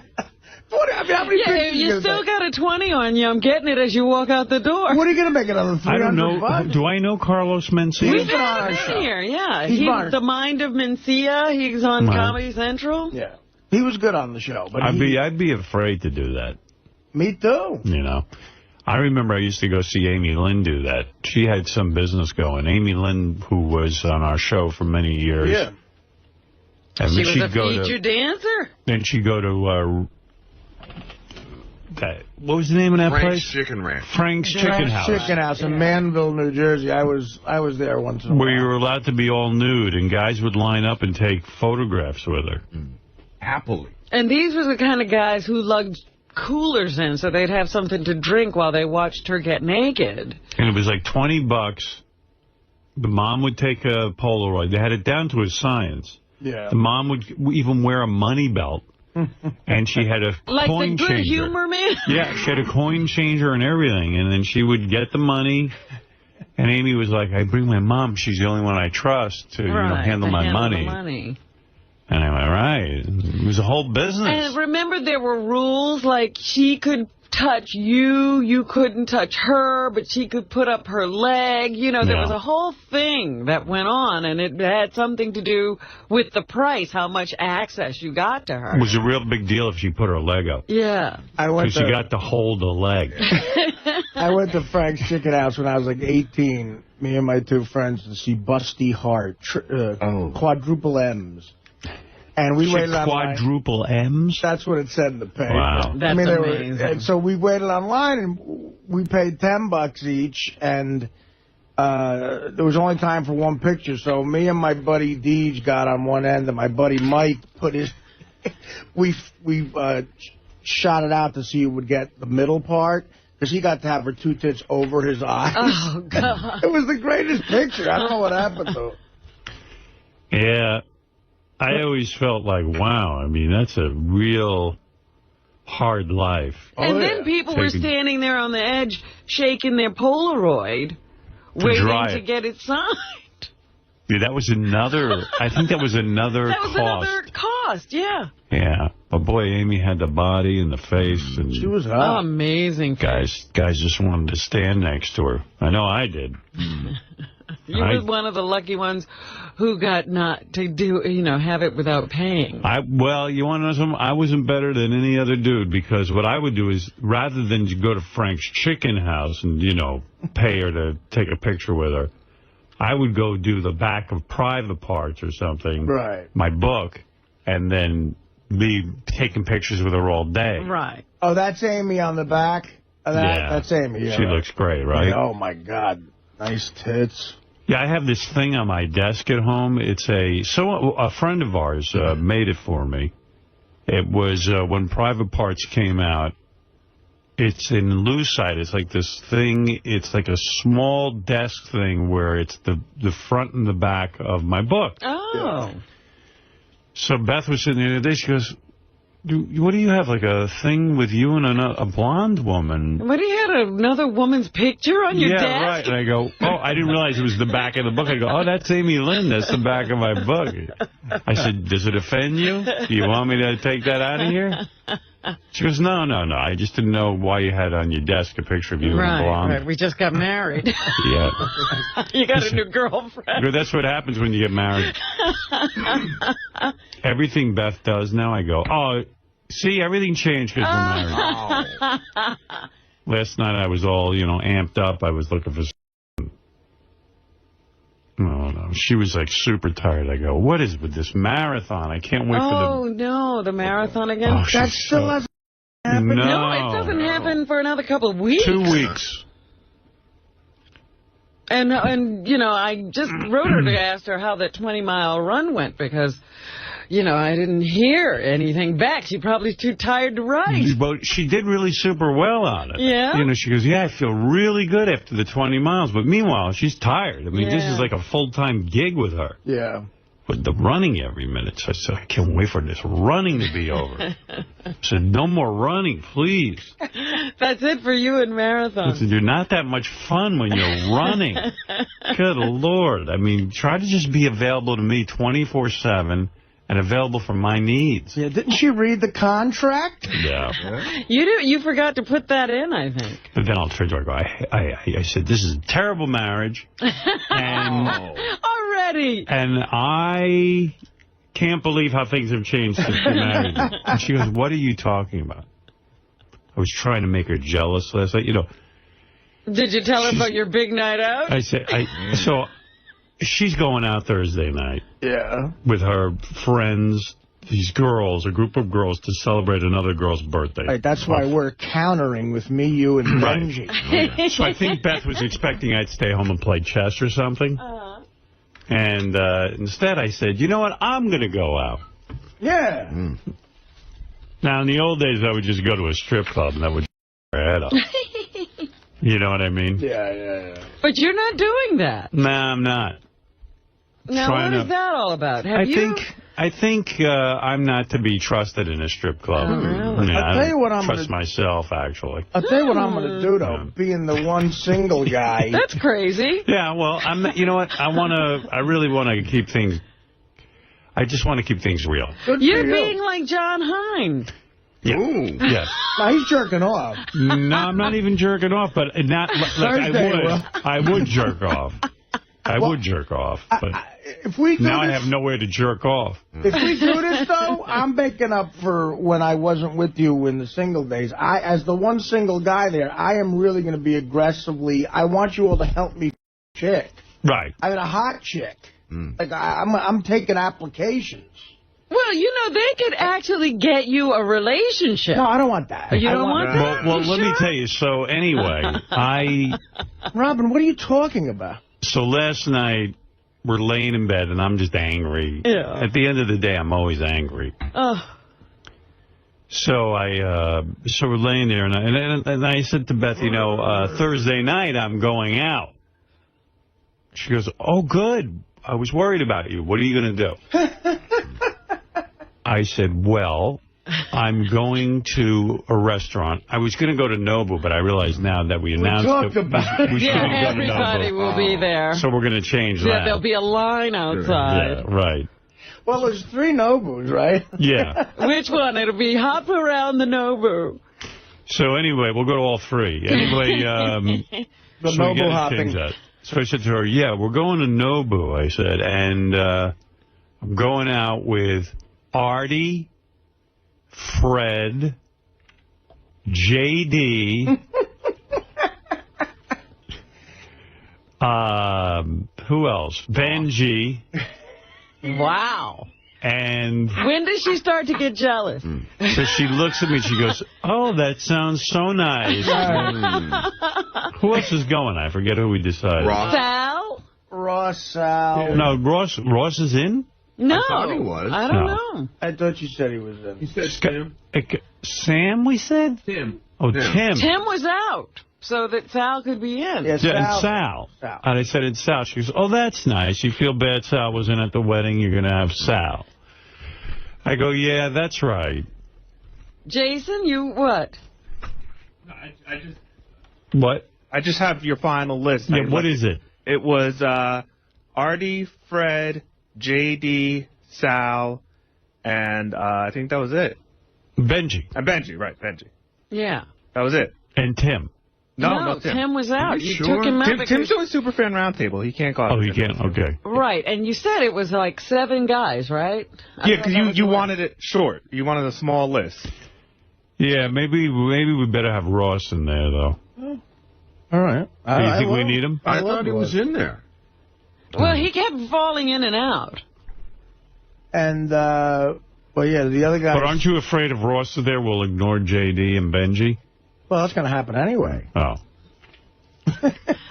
How many pictures you still got a 20 on you. I'm getting it as you walk out the door. What are you going to make, another $300? I don't know. Do I know Carlos Mencia? We've been on our show. Here, yeah. He's the Mind of Mencia. He's on Comedy Central. Yeah. He was good on the show. But I'd be afraid to do that. Me too. You know. I remember I used to go see Amy Lynn do that. She had some business going. Amy Lynn, who was on our show for many years. Yeah. And she was a featured dancer. Then she'd go to... what was the name of that place? Chicken Ranch. Frank's Chicken House. Chicken House in Manville, New Jersey. I was there once in a while. Where you were allowed to be all nude, and guys would line up and take photographs with her. Happily. And these were the kind of guys who lugged coolers in so they'd have something to drink while they watched her get naked. And it was like $20. The mom would take a Polaroid. They had it down to a science. Yeah. The mom would even wear a money belt. And she had a coin changer. Like the Good Humor Man? Yeah, she had a coin changer and everything. And then she would get the money. And Amy was like, I bring my mom. She's the only one I trust to handle my money. And I went, right. It was a whole business. And remember, there were rules, like she could touch you, you couldn't touch her, but she could put up her leg. You know, there was a whole thing that went on, and it had something to do with the price, how much access you got to her. It was a real big deal if she put her leg up. Yeah. Because she got to hold the leg. I went to Frank's Chicken House when I was like 18, me and my two friends, to see Busty Hart, quadruple M's. And we waited online. Quadruple M's? That's what it said in the paper. Wow. That's amazing. And so we waited online, and we paid $10 each, and there was only time for one picture. So me and my buddy Deej got on one end, and my buddy Mike put his... we shot it out to see who would get the middle part, because he got to have her two tits over his eyes. Oh, God. It was the greatest picture. I don't know what happened, though. Yeah. I always felt like, wow, I mean, that's a real hard life. And then people were standing there on the edge shaking their Polaroid, waiting to get it signed. Yeah, that was another, I think that was another cost. That was another cost, yeah. Yeah. But boy, Amy had the body and the face. And she was hot. Oh, amazing. Guys just wanted to stand next to her. I know I did. You were one of the lucky ones who got not to do, have it without paying. Well, you want to know something? I wasn't better than any other dude, because what I would do is, rather than go to Frank's Chicken House and, pay her to take a picture with her, I would go do the back of Private Parts or something, my book, and then be taking pictures with her all day. Right. Oh, that's Amy on the back? That's Amy. Yeah, she looks great, right? Oh, my God. Nice tits. Yeah, I have this thing on my desk at home. It's a friend of ours made it for me. It was when Private Parts came out. It's in Lucite. It's like this thing. It's like a small desk thing where it's the front and the back of my book. Oh. So Beth was sitting there the other day. She goes, what do you have, like a thing with you and a blonde woman? What, do you had another woman's picture on your desk? Yeah, right. And I go, I didn't realize it was the back of the book. I go, that's Amy Lynn. That's the back of my book. I said, does it offend you? Do you want me to take that out of here? She goes, no. I just didn't know why you had on your desk a picture of you and a blonde. Right. We just got married. Yeah. You got a new girlfriend. That's what happens when you get married. Everything Beth does now, I go, see, everything changed because we're married. Last night I was all, amped up. I was looking for no. She was like super tired. I go, what is with this marathon? I can't wait for the... Oh, no, the marathon again? That still hasn't happened? No, it doesn't happen for another couple of weeks. 2 weeks. And I just wrote her to ask her how that 20-mile run went, because... I didn't hear anything back. She probably too tired to write. But she did really super well on it. Yeah? She goes, I feel really good after the 20 miles. But meanwhile, she's tired. I mean, this is like a full-time gig with her. Yeah. But the running every minute. So I said, I can't wait for this running to be over. I said, no more running, please. That's it for you in marathon. I said, you're not that much fun when you're running. Good Lord. I mean, try to just be available to me 24/7. And available for my needs. Yeah, didn't she read the contract? Yeah. You forgot to put that in, I think. But then I'll turn to her and go, I said, this is a terrible marriage. And already. And I can't believe how things have changed since we married. And she goes, what are you talking about? I was trying to make her jealous last night. Did you tell her about your big night out? I said, she's going out Thursday night. Yeah. With her friends, these girls, a group of girls, to celebrate another girl's birthday. Right, that's why we're countering with me, you, and Lange. Right. So I think Beth was expecting I'd stay home and play chess or something. And instead I said, you know what, I'm going to go out. Yeah. Now, in the old days, I would just go to a strip club and that would her head up. You know what I mean? Yeah. But you're not doing that. Nah, I'm not. Now, what is that all about? I think I'm not to be trusted in a strip club. Oh, really? Yeah, I'll tell you what I I'm trust myself, actually. I'll tell you what I'm going to do, though, being the one single guy. That's crazy. Yeah, well, you know what? I really want to keep things, I just want to keep things real. You're being like John Hein. Yeah. Ooh. Yes. No, he's jerking off. No, I'm not even jerking off, but not like I would jerk off. I would jerk off, but if we now I have nowhere to jerk off. If we do this, though, I'm making up for when I wasn't with you in the single days. As the one single guy there, I am really going to be aggressively, I want you all to help me chick. Right. I mean, a hot chick. Like, I'm taking applications. Well, you know, they could actually get you a relationship. No, I don't want that. You don't want that? Well, let me tell you. So, anyway, Robin, what are you talking about? So, last night, we're laying in bed, and I'm just angry. Yeah. At the end of the day, I'm always angry. Oh. So, so we're laying there, and I said to Beth, you know, Thursday night, I'm going out. She goes, oh, good. I was worried about you. What are you going to do? I said, well, I'm going to a restaurant. I was going to go to Nobu, but I realized now that we announced everybody will be there. So we're going to change that. Yeah, there'll be a line outside. Yeah, right. Well, there's 3 Nobus, right? Yeah. Which one? It'll be hop around the Nobu. So anyway, we'll go to all 3. Anyway, the so Nobu hopping. So I said to her, yeah, we're going to Nobu, I said, and I'm going out with Artie, Fred, J.D., who else? Benji. Wow. And when does she start to get jealous? So she looks at me, she goes, oh, that sounds so nice. Who else is going? I forget who we decided. Sal? Sal. No, Ross is in? No. I thought he was. I don't know. I thought you said he was in. He said Sam. Sam, we said? Tim. Oh, Tim. Tim was out, so that Sal could be in. Yeah, Sal. And I said, it's Sal. She goes, oh, that's nice. You feel bad Sal wasn't at the wedding, you're going to have Sal. I go, yeah, that's right. Jason, you what? I just... What? I just have your final list. Yeah, what is it? It was Artie, Fred, J.D., Sal, and I think that was it. Benji. Benji, right, Benji. Yeah. That was it. And Tim. No, Tim was out. You sure? took him out. Tim's doing Superfan Roundtable. He can't call. Oh, he can't? Okay. Right, and you said it was like 7 guys, right? Yeah, because you wanted it short. You wanted a small list. Yeah, maybe we better have Ross in there, though. All right. Do you think we need him? I thought he was in there. Well, he kept falling in and out. And, well, yeah, the other guy... But aren't you afraid if Ross is there, we'll ignore J.D. and Benji? Well, that's going to happen anyway. Oh.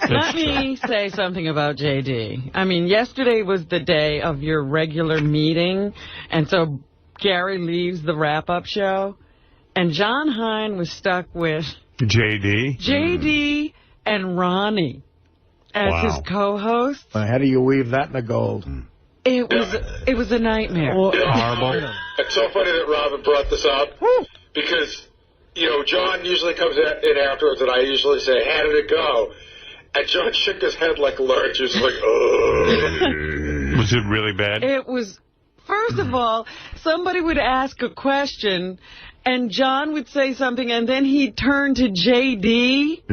Let me say something about J.D. I mean, yesterday was the day of your regular meeting, and so Gary leaves the wrap-up show, and John Hein was stuck with... J.D.? J.D. and Ronnie as his co-hosts. How do you weave that in the gold? It was a nightmare. Horrible. It's so funny that Robin brought this up because, you know, John usually comes in afterwards and I usually say, how did it go? And John shook his head like Lurch. He was like, oh. Was it really bad? It was, first of all, somebody would ask a question and John would say something and then he'd turn to J.D.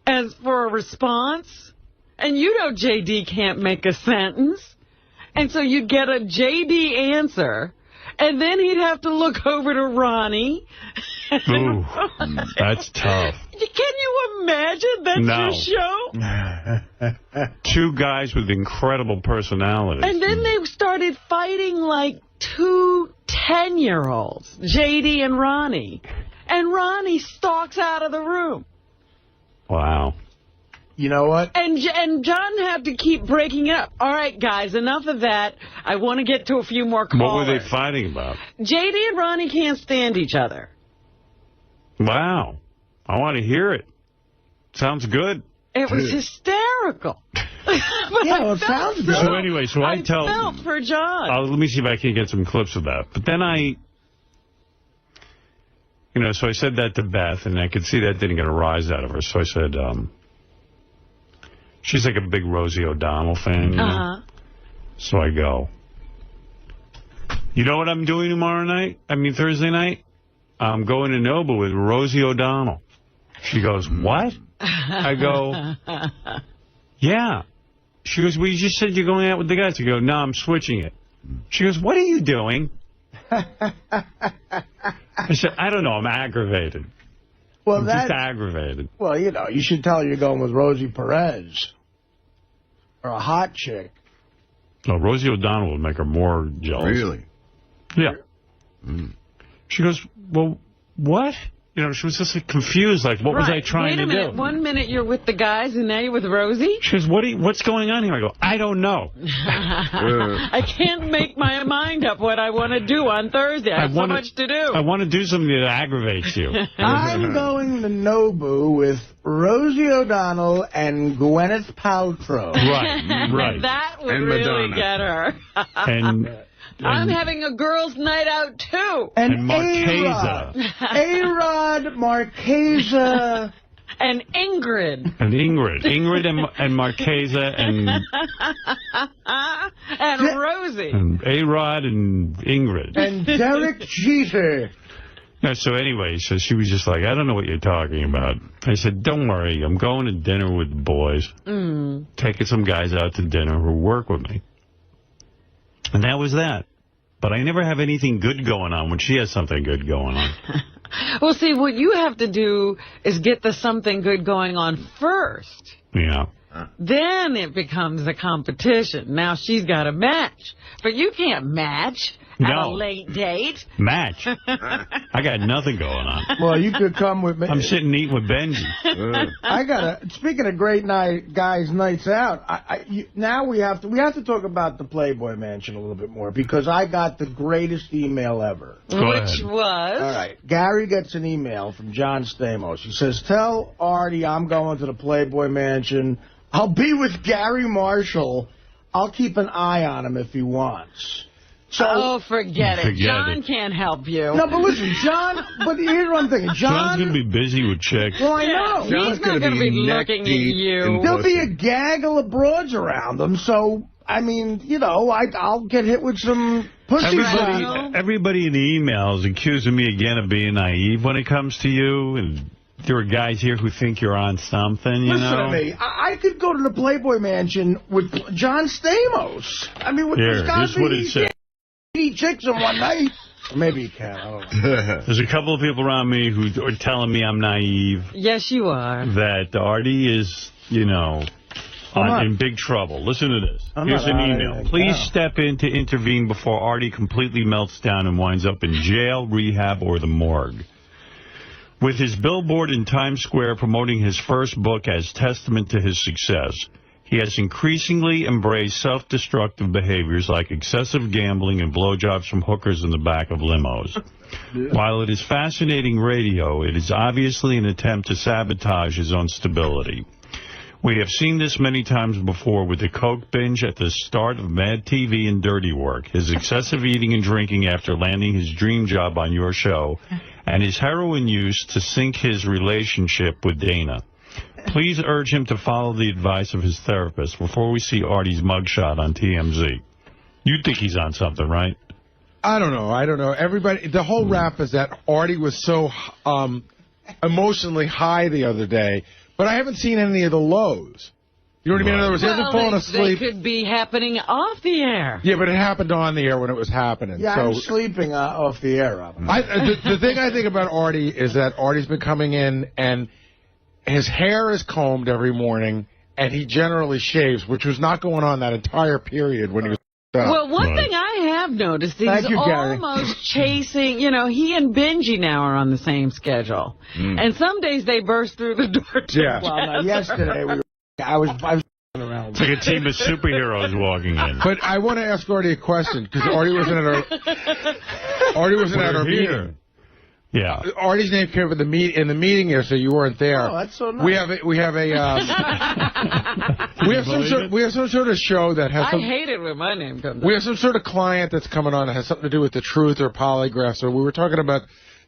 as for a response. And you know J.D. can't make a sentence. And so you'd get a J.D. answer, and then he'd have to look over to Ronnie. Ooh, that's tough. Can you imagine? That's your show? 2 guys with incredible personalities. And then they started fighting like 2 10-year-olds, J.D. and Ronnie. And Ronnie stalks out of the room. Wow. you know what? And John had to keep breaking it up. All right, guys, enough of that. I want to get to a few more callers. What were they fighting about? J.D. and Ronnie can't stand each other. Wow. I want to hear it. Sounds good. It was hysterical. Yeah, it sounds good. So anyway, I felt for John. Let me see if I can get some clips of that. But then so I said that to Beth, and I could see that didn't get a rise out of her. So I said, she's like a big Rosie O'Donnell fan, you know? So I go, you know what I'm doing Thursday night? I'm going to Nobu with Rosie O'Donnell. She goes, what? I go, yeah. She goes, well, you just said you're going out with the guys. I go, no, I'm switching it. She goes, what are you doing? I said, I don't know, I'm aggravated. Well, I'm just aggravated. Well, you should tell her you're going with Rosie Perez. Or a hot chick. No, Rosie O'Donnell would make her more jealous. Really? Yeah. She goes, well, what? She was just confused, like, what was I trying to do? Wait a minute, 1 minute you're with the guys and now you're with Rosie? She goes, what's going on here? I go, I don't know. I can't make my mind up what I want to do on Thursday. I have so much to do. I want to do something that aggravates you. I'm going to Nobu with Rosie O'Donnell and Gwyneth Paltrow. Right. That would really get her. I'm having a girls' night out, too. And Marchesa. A-Rod, Marchesa. And Ingrid. Ingrid and Marchesa and... and Rosie. And A-Rod and Ingrid. And Derek Jeter. So anyway, so she was just like, I don't know what you're talking about. I said, don't worry, I'm going to dinner with the boys. Taking some guys out to dinner who work with me. And that was that. But I never have anything good going on when she has something good going on. Well, see, what you have to do is get the something good going on first. Yeah. Then it becomes a competition. Now she's got a match. But you can't match at a late date. Match? I got nothing going on. Well, you could come with me. I'm sitting eating with Benji. Speaking of great guys' nights out, now we have to talk about the Playboy Mansion a little bit more, because I got the greatest email ever. Which was? All right. Gary gets an email from John Stamos. He says, tell Artie I'm going to the Playboy Mansion. I'll be with Gary Marshall. I'll keep an eye on him if he wants. So, forget it. John can't help you. No, but listen, but here's one thing. John's going to be busy with chicks. Well, I know. He's not going to be looking at you. There'll be a gaggle of broads around him, so, I mean, I'll get hit with some pussy. Everybody in the email is accusing me again of being naive when it comes to you, and there are guys here who think you're on something, Listen to me. I could go to the Playboy Mansion with John Stamos. I mean, here's what it said. Chicks in one night. Maybe you can. I don't know. There's a couple of people around me who are telling me I'm naive. Yes, you are. That Artie is, in big trouble. Listen to this. Here's an email. Please step in to intervene before Artie completely melts down and winds up in jail, rehab, or the morgue. With his billboard in Times Square promoting his first book as testament to his success, he has increasingly embraced self-destructive behaviors like excessive gambling and blowjobs from hookers in the back of limos. While it is fascinating radio, it is obviously an attempt to sabotage his own stability. We have seen this many times before with the coke binge at the start of Mad TV and Dirty Work, his excessive eating and drinking after landing his dream job on your show, and his heroin use to sink his relationship with Dana. Please urge him to follow the advice of his therapist before we see Artie's mugshot on TMZ. You think he's on something, right? I don't know. Everybody, the whole rap is that Artie was so emotionally high the other day, but I haven't seen any of the lows. You know what I mean? In other words, he hasn't fallen asleep. They could be happening off the air. Yeah, but it happened on the air when it was happening. Yeah, I'm sleeping off the air. The thing I think about Artie is that Artie's been coming in and his hair is combed every morning, and he generally shaves, which was not going on that entire period when he was out. Well, one thing I have noticed, he's almost chasing, he and Benji now are on the same schedule. And some days they burst through the door too. Well, yesterday we were I was around. It's like a team of superheroes walking in. But I want to ask Artie a question, because Artie wasn't at our meeting. Yeah. Artie's name came in the meeting here, so you weren't there. Oh, that's so nice. We have some sort of show that has I hate it when my name comes up. We have some sort of client that's coming on that has something to do with the truth or polygraph. So we were talking about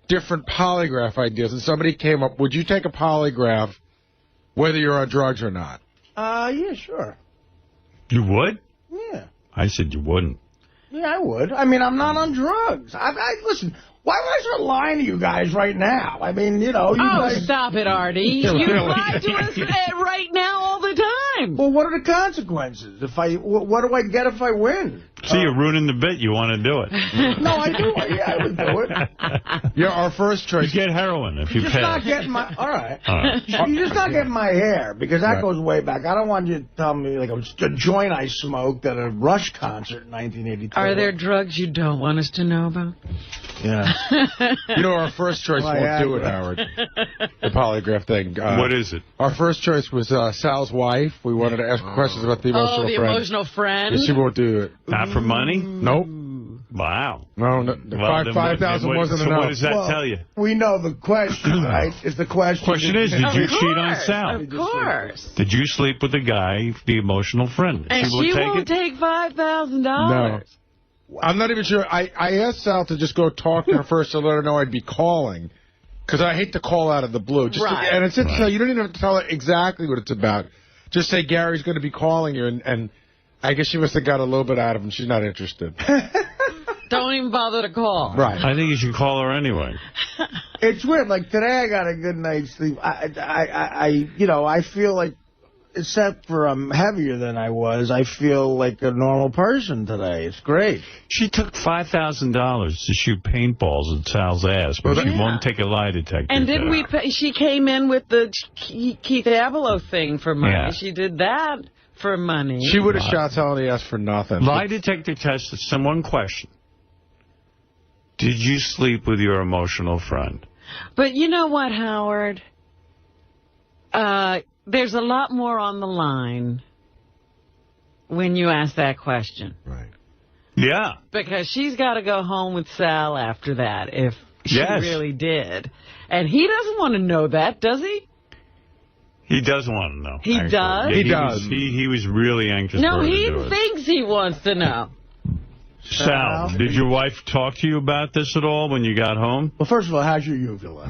different polygraph ideas, and somebody came up, would you take a polygraph whether you're on drugs or not? Yeah, sure. You would? Yeah. I said you wouldn't. Yeah, I would. I mean, I'm not on drugs. Listen, why would I start lying to you guys right now? I mean, you know. Stop it, Artie. You lie to us right now all the time. Well, what are the consequences? What do I get if I win? See, you're ruining the bit. You want to do it. No, I do. Yeah, I would do it. Yeah, our first choice. You get heroin if you Just pay. not getting my... All right. You're just not getting my hair, because that goes way back. I don't want you to tell me, like, a joint I smoked at a Rush concert in 1982. Are there drugs you don't want us to know about? Yeah. You know, our first choice won't do it, Howard. The polygraph thing. What is it? Our first choice was Sal's wife. We wanted to ask questions about the emotional friend. Emotional friend. Yeah, she won't do it. Not for money? Nope. Wow. No, 5,000 wasn't enough. What does that tell you? We know the question, right? Is the question... Question is, did you cheat on Sal? Of course. Did you sleep with the guy, the emotional friend? And she won't take $5,000. No. I'm not even sure. I asked Sal to just go talk to her first to let her know I'd be calling, because I hate to call out of the blue. And it's so you don't even have to tell her exactly what it's about. Just say Gary's going to be calling you, and I guess she must have got a little bit out of him. She's not interested. Don't even bother to call. Right. I think you should call her anyway. It's weird. Like, today I got a good night's sleep. I feel like, except for I'm heavier than I was, I feel like a normal person today. It's great. She took $5,000 to shoot paintballs at Sal's ass, but she won't take a lie detector. And didn't she came in with the Keith Abelo thing for money. Yeah. She did that for money. She would have shot Sal in the ass for nothing. Lie detector test is one question. Did you sleep with your emotional friend? But you know what, Howard? There's a lot more on the line when you ask that question. Right. Yeah. Because she's got to go home with Sal after that, if she really did. And he doesn't want to know that, does he? He does want to know. He does? Yeah, he does. He was really anxious for her to do it. No, he thinks he wants to know. Sal, did your wife talk to you about this at all when you got home? Well, first of all, how's your uvula?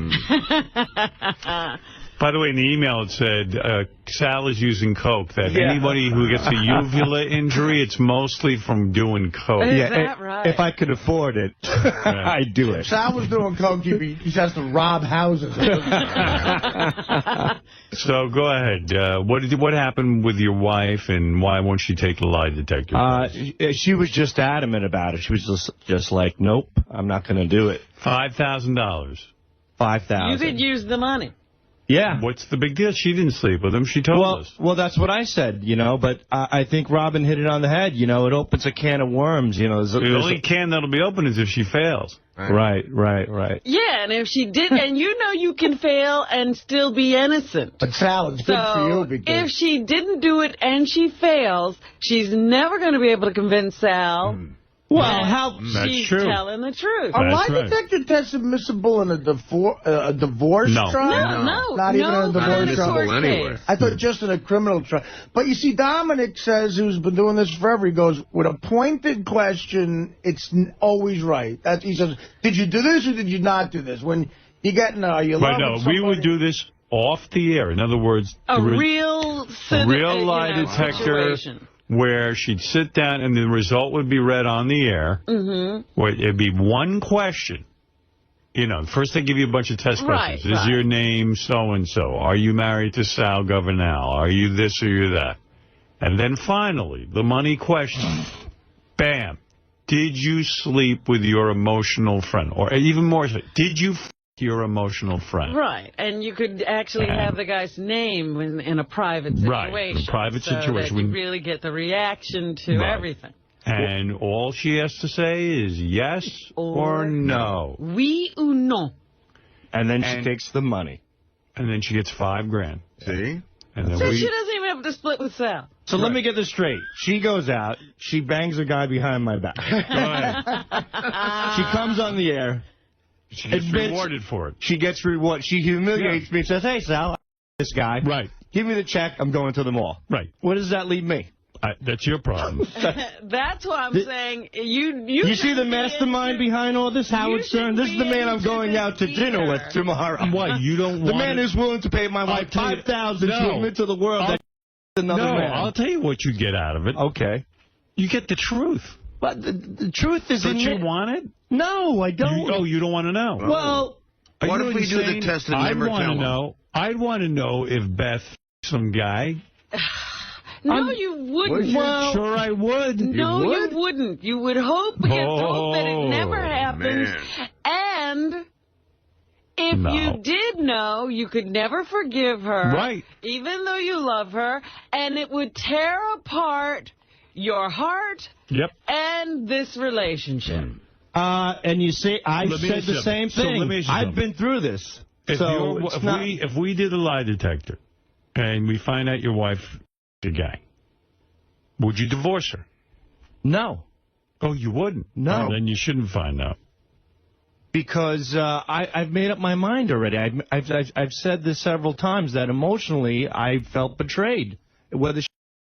By the way, in the email it said Sal is using coke. That anybody who gets a uvula injury, it's mostly from doing coke. Is that right? If I could afford it, I'd do it. If Sal was doing coke, he has to rob houses. So go ahead. What happened with your wife, and why won't she take the lie detector? She was just adamant about it. She was just like, nope, I'm not going to do it. $5,000. $5,000. You could use the money. Yeah. What's the big deal? She didn't sleep with him. She told us. Well, that's what I said, but I think Robin hit it on the head. It opens a can of worms. The only can that'll be open is if she fails. Right. Yeah, and if she did, and you can fail and still be innocent. But Sal, it's good for you. Because if she didn't do it and she fails, she's never going to be able to convince Sal. Well, she's telling the truth. Are lie detector tests admissible in a divorce trial? No. Not even in a divorce trial? Anywhere. I thought just in a criminal trial. But you see, Dominic says, who's been doing this forever, he goes, with a pointed question, it's always right. He says, did you do this or did you not do this? When you get in we would do this off the air. In other words, a real lie detector situation. Where she'd sit down and the result would be read on the air. Mm-hmm. Where it'd be one question. First they give you a bunch of test questions. Is your name so-and-so? Are you married to Sal Governal? Are you this or you that? And then finally, the money question. Bam. Did you sleep with your emotional friend? Or even more so, did you your emotional friend? Right. And you could actually have the guy's name in a private situation. Right, in a private situation. That you really get the reaction to everything. And all she has to say is yes or no. Oui ou non. And then she takes the money. And then she gets $5,000. See? And then she doesn't even have have to split with Sal. So let me get this straight. She goes out. She bangs a guy behind my back. She comes on the air. She gets rewarded for it. She gets rewarded. She humiliates me and says, hey, Sal, this guy. Right. Give me the check. I'm going to the mall. Right. Where does that leave me? That's your problem. That's why I'm saying you see the mastermind behind all this, Howard Stern? This is the man I'm going out to dinner with tomorrow. What, you don't want the man who's willing to pay my wife $5,000 to admit to the world that another man. I'll tell you what you get out of it. Okay. You get the truth. But the truth is Don't you want it? No, I don't. You don't want to know. Well, what if we do the test and never tell him? I'd want to know if Beth some guy. No, you wouldn't. Well, sure I would. No, you wouldn't. You would hope against hope that it never happens. Man. And if you did know, you could never forgive her. Right. Even though you love her. And it would tear apart your heart and this relationship. And you see, I said the same thing. I've been through this. If we did a lie detector and we find out your wife the guy, would you divorce her? No. Oh, you wouldn't? No. Oh, then you shouldn't find out. Because I've made up my mind already. I've said this several times that emotionally I felt betrayed, whether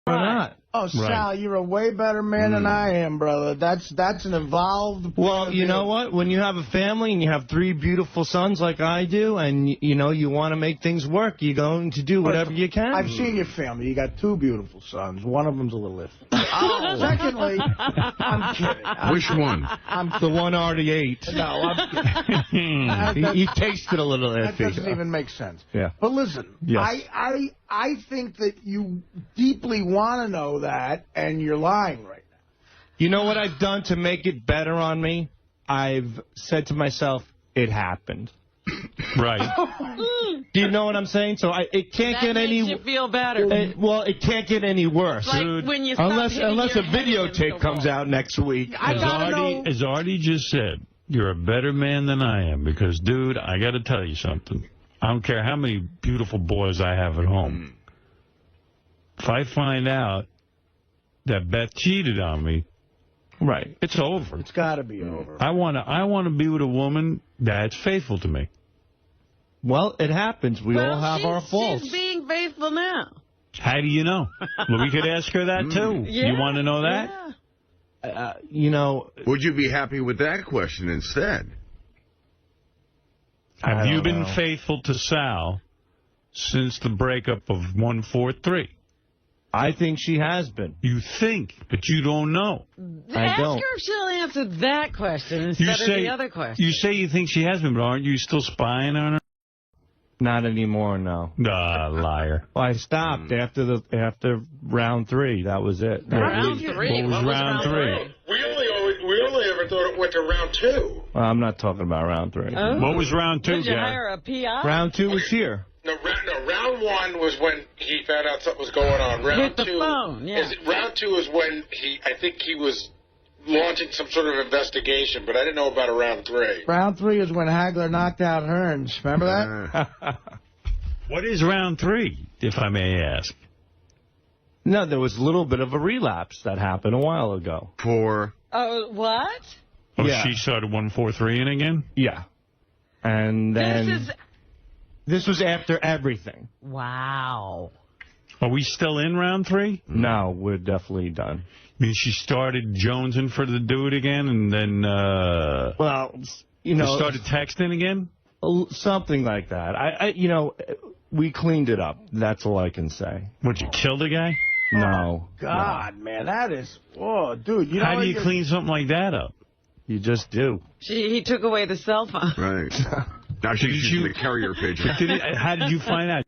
or not. Oh, Sal, you're a way better man than I am, brother. That's an involved... Well, you know what? When you have a family and you have 3 beautiful sons like I do, and, you know, you want to make things work, you're going to do whatever you can. I've seen your family. You got 2 beautiful sons. One of them's a little iffy. Secondly, I'm kidding. Which one? The one Artie ate. No, I'm kidding. He tasted a little iffy. That doesn't even make sense. Yeah. But listen, yes. I think that you deeply want to know that, and you're lying right now. You know what I've done to make it better on me? I've said to myself, it happened. Right. Do you know what I'm saying? So it can't get any... That makes you feel better. It can't get any worse. Like Dude, when you unless a videotape comes out next week. As Artie just said, you're a better man than I am. Because, dude, I got to tell you something. I don't care how many beautiful boys I have at home. If I find out that Beth cheated on me, right, it's over. It's got to be over. I want to be with a woman that's faithful to me. Well, it happens. We all have our faults. She's being faithful now. How do you know? Well, we could ask her that, too. Yeah, you want to know that? You know... Would you be happy with that question instead? Have you been faithful to Sal since the breakup of 143? I think she has been. You think, but you don't know. I don't. Ask her if she'll answer that question instead of the other question. You say you think she has been, but aren't you still spying on her? Not anymore, no. Liar. Well, I stopped after round 3. That was it. Round 3? What was round 3? We only ever thought it went to round 2. Well, I'm not talking about round 3. Oh. What was round 2, Did you hire a PI? Round 2 was here. No, round 1 was when he found out something was going on. Round With the phone, yeah. Round 2 is when I think he was launching some sort of investigation, but I didn't know about a round 3. Round 3 is when Hagler knocked out Hearns. Remember that? What is round 3, if I may ask? No, there was a little bit of a relapse that happened a while ago. Oh, what? Oh, yeah. She started 143 in again? Yeah. And then... This was after everything. Wow. Are we still in round 3? No, we're definitely done. I mean, she started jonesing for the dude again, and then... well, you know... started texting again? Something like that. You know, we cleaned it up. That's all I can say. Would you kill the guy? No. God, man, that is... Oh, dude, you know... How do you clean something like that up? You just do. He took away the cell phone. Right. Now she's using the carrier pigeon. How did you find out?